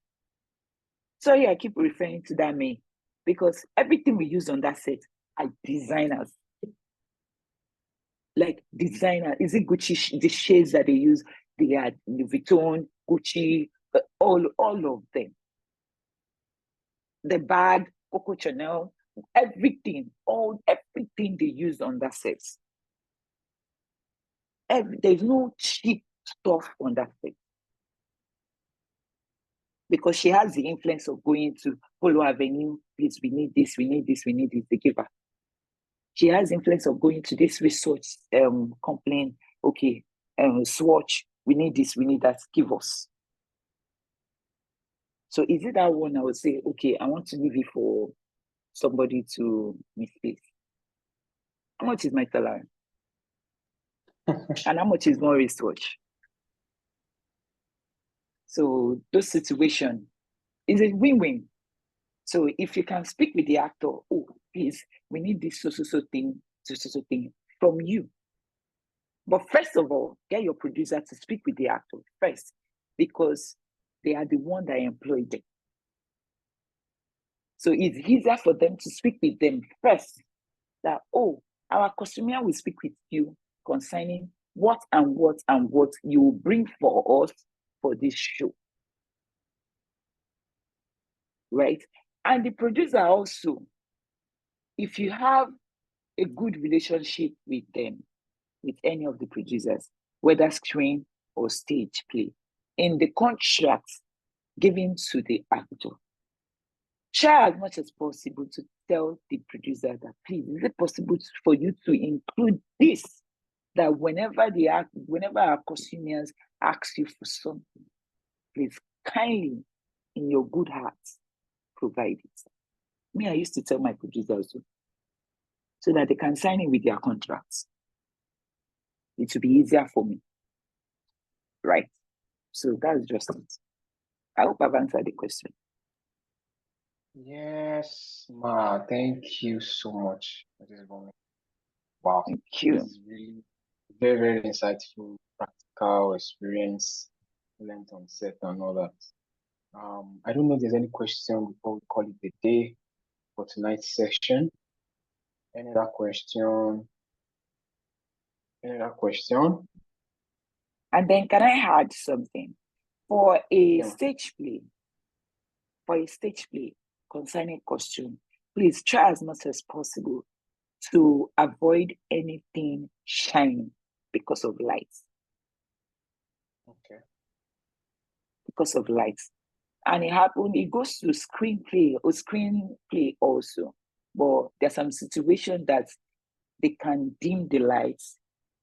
Sorry, I keep referring to that May because everything we use on that set are designers. Like designer, is it Gucci? The shades that they use, they are Louis Vuitton, Gucci, all of them. The bag, Coco Chanel, everything they use on that set. There's no cheap stuff on that set. Because she has the influence of going to Polo Avenue, please, we need this, they give her. She has influence of going to this research complaint, okay, Swatch, we need this, we need that, give us. So is it that one I would say, okay, I want to leave it for somebody to misplace? How much is my salary? And how much is more research? So those situations is a win-win. So if you can speak with the actor, oh, please, we need this so thing from you. But first of all, get your producer to speak with the actor first, because they are the one that employed them. So it's easier for them to speak with them first, that, oh, our costumier will speak with you concerning what and what and what you will bring for us for this show. Right? And the producer also, if you have a good relationship with them, with any of the producers, whether screen or stage play, in the contract given to the actor, try as much as possible to tell the producer that, please, is it possible for you to include this? That whenever our costumers ask you for something, please kindly, in your good heart, provide it. Me, I used to tell my producers so that they can sign it with their contracts. It will be easier for me. Right? So that's just it. I hope I've answered the question. Yes, Ma. Thank you so much for this moment. Wow. Thank you. This is really very, very insightful, practical experience, learned on set and all that. I don't know if there's any question before we call it a day for tonight's session. Any other question? Any other question? And then can I add something? For a Yeah. stage play concerning costume, please try as much as possible to avoid anything shiny because of lights. Okay. Because of lights. And it goes to screenplay also. But there's some situation that they can dim the lights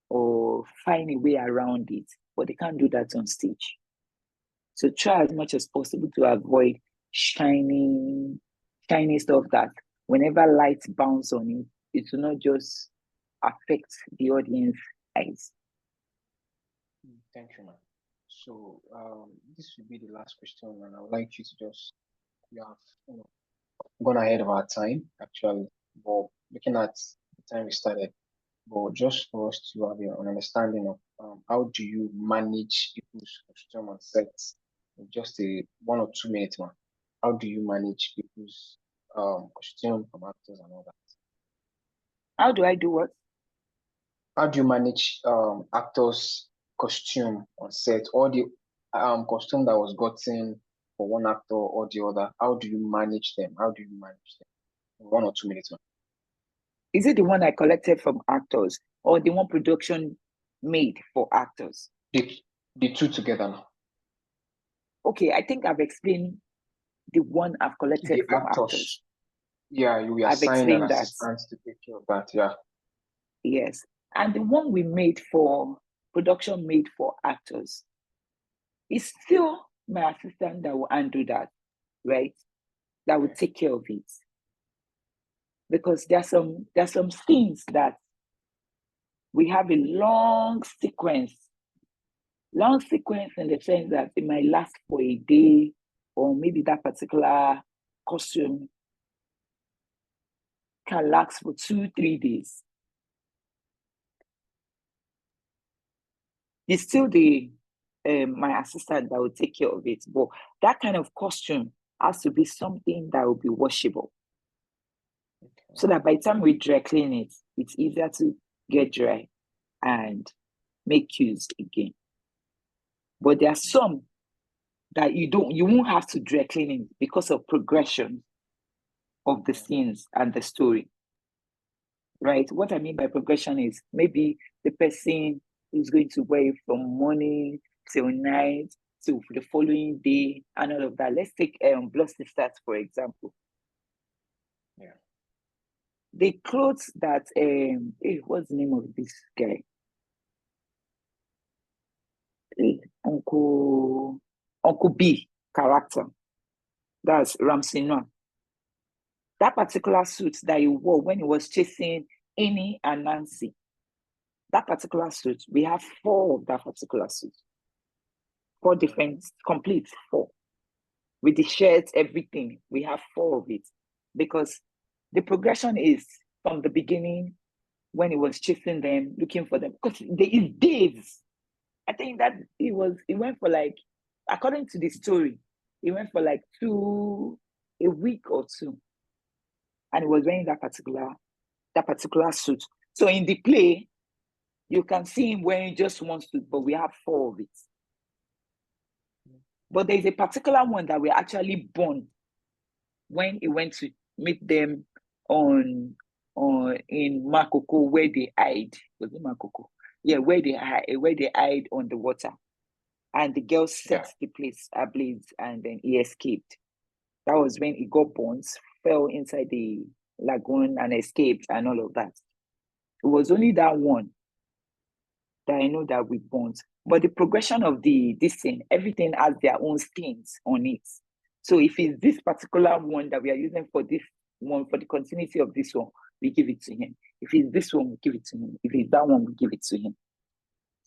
or find a way around it, but they can't do that on stage. So try as much as possible to avoid shiny stuff that whenever lights bounce on it, it will not just affect the audience eyes. Thank you, ma'am. So this will be the last question, and I would like you to we have gone ahead of our time actually, but looking at the time we started, but just for us to have an understanding of how do you manage people's costume on sets, just a 1 or 2 minute one. How do you manage people's costume from actors and all that? How do I do what? How do you manage actors' costume on set, or the costume that was gotten for one actor or the other? How do you manage them? How do you manage them? In 1 or 2 minutes, man. Is it the one I collected from actors or the one production made for actors? The two together now. Okay, I think I've explained the one I've collected The from actors. actors. Yeah, you I've assign an explained that. assistant to take care of that. Yeah. Yes. And the one we made for production made for actors, it's still my assistant that will undo that, right? That will take care of it. Because there's some scenes that we have a long sequence in the sense that it might last for a day, or maybe that particular costume can last for 2-3 days. It's still my assistant that will take care of it, but that kind of costume has to be something that will be washable. Okay. So that by the time we dry clean it, it's easier to get dry and make use again. But there are some that you won't have to dry clean it because of progression of the scenes and the story. Right? What I mean by progression is maybe the person is going to wear it from morning till night to the following day and all of that. Let's take Blood Sisters, for example. Yeah. The clothes that what's the name of this guy? Uncle B character. That's Ramsey Noah. That particular suit that he wore when he was chasing Annie and Nancy. That particular suit, we have 4 of that particular suit. 4 different, complete 4. With the shirts, everything, we have 4 of it. Because the progression is from the beginning, when he was chasing them, looking for them. Because there is days. I think that it went for like, according to the story, it went for like a week or 2. And he was wearing that particular suit. So in the play, you can see him wearing just one suit, but we have 4 of it. But there's a particular one that we actually born when he went to meet them in Makoko, where they hide. Was it Makoko? Yeah, where they hide on the water. And the girl set the place ablaze, and then he escaped. That was when he got burnt, fell inside the lagoon and escaped and all of that. It was only that one that I know that we burnt. But the progression of this thing, everything has their own skins on it. So if it's this particular one that we are using for this one, for the continuity of this one, we give it to him. If it's this one, we give it to him. If it's that one, we give it to him.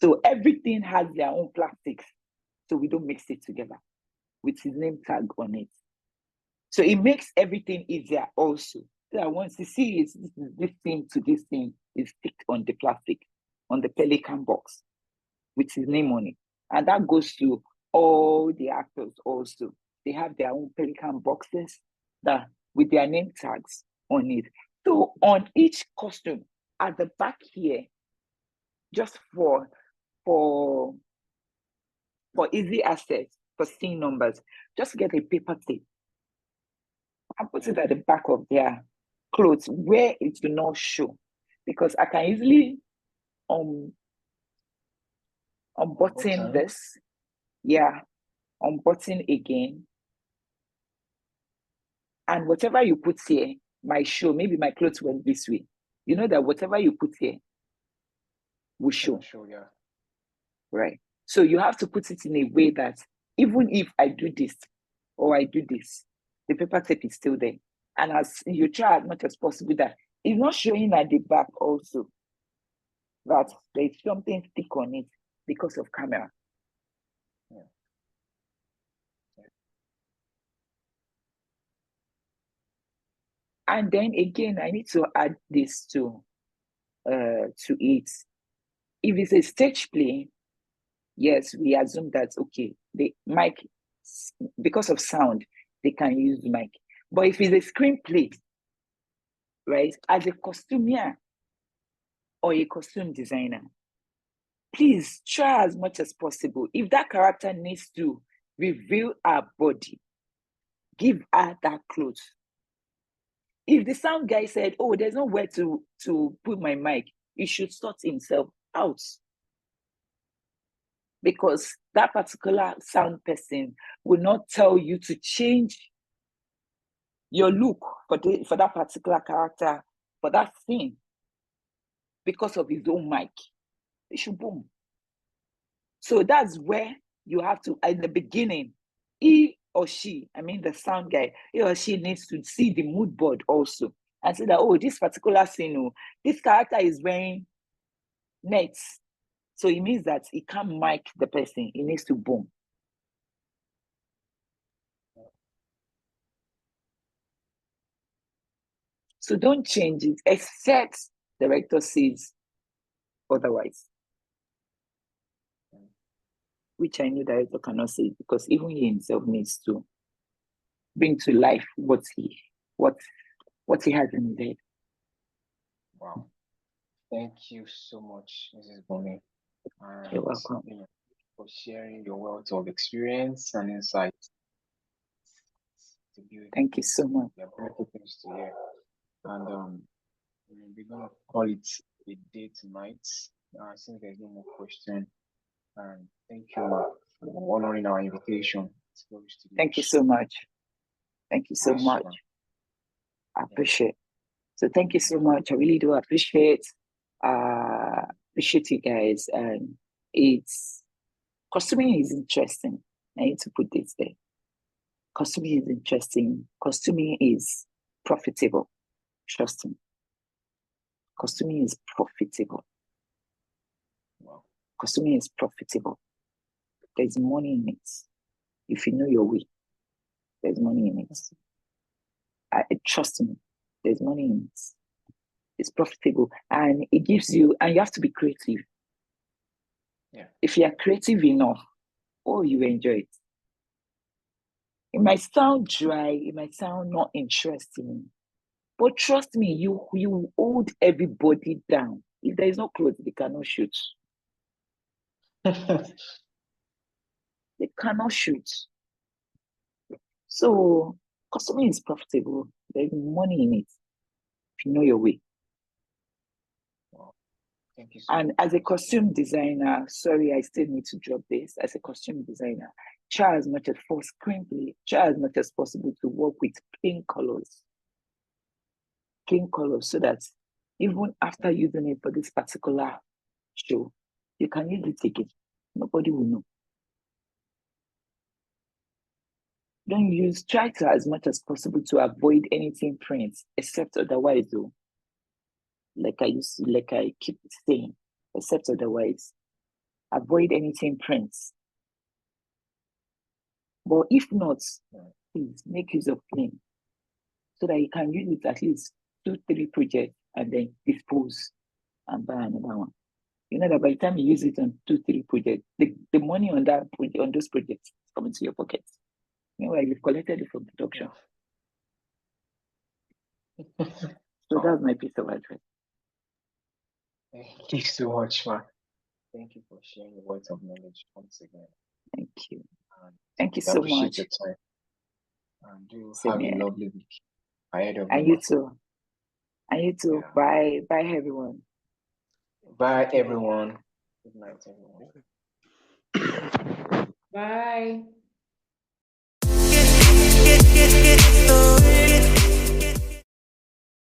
So everything has their own plastics. So we don't mix it together with his name tag on it. So it makes everything easier also. So that once you see it, this thing to this thing is sticked on the plastic, on the pelican box with his name on it. And that goes to all the actors also. They have their own pelican boxes that with their name tags on it. So on each costume, at the back here, just for easy access, for seeing numbers, just get a paper tape and put it at the back of their clothes where it will not show. Because I can easily unbutton this. Yeah, unbutton again. And whatever you put here might show. Maybe my clothes went this way. You know that whatever you put here will show. Yeah. Right. So you have to put it in a way that even if I do this or I do this, the paper tape is still there. And as you try as much as possible that it's not showing at the back also that there's something stick on it because of camera. Yeah. And then again, I need to add this to it. If it's a stage play, yes, we assume that, okay, the mic, because of sound, they can use the mic. But if it's a screenplay, right, as a costumier or a costume designer, please try as much as possible. If that character needs to reveal her body, give her that clothes. If the sound guy said, oh, there's nowhere to put my mic, he should sort himself out. Because that particular sound person will not tell you to change your look for that particular character, for that scene, because of his own mic. It should boom. So that's where you have to, in the beginning, he or she, I mean the sound guy, he or she needs to see the mood board also and say that, oh, this particular scene, oh, this character is wearing nets. So it means that he can't mic the person, he needs to boom. So don't change it, except the director says otherwise. Which I know the director cannot say because even he himself needs to bring to life what he has in his head. Wow. Thank you so much, Mrs. Bunmi. You're welcome. For sharing your wealth of experience and insight. Thank you so much. They're beautiful things to hear. And we're gonna call it a day tonight. Since there's no more question. And thank you for honoring our invitation. Thank you so much. Thank you so much. I appreciate. So thank you so much. I really do appreciate you guys. And it's costuming is interesting. I need to put this there. Costuming is interesting. Costuming is profitable. Trust me. Costuming is profitable. Wow. Costuming is profitable. There's money in it. If you know your way, there's money in it. Trust me, there's money in it. It's profitable, and it gives you, and you have to be creative. Yeah. If you are creative enough, you enjoy it. It might sound dry, it might sound not interesting, but trust me, you hold everybody down. If there is no clothes, they cannot shoot. They cannot shoot. So costuming is profitable. There's money in it if you know your way. Wow. Thank you so And much. as a costume designer, sorry, I still need to drop this. As a costume designer, try as much as for screenplay, try as much as possible to work with plain colors, so that even after using it for this particular show, you can use it again. Nobody will know. Try to as much as possible to avoid anything print, except otherwise, though. Like I keep saying, except otherwise. Avoid anything prints. But if not, please make use of plain so that you can use it at least 2-3 projects and then dispose and buy another one. You know that by the time you use it on 2-3 projects, the money on those projects is coming to your pocket. Meanwhile, you've collected it from production. So that's my piece of advice. Thank you so much, man. Thank you for sharing your words of knowledge once again. Thank you. And Thank you we so appreciate much. your time. And do Same have here. a lovely week ahead of And you. you too. And you too. Yeah. Bye. Bye, everyone. Bye, everyone. Good night, everyone. Bye.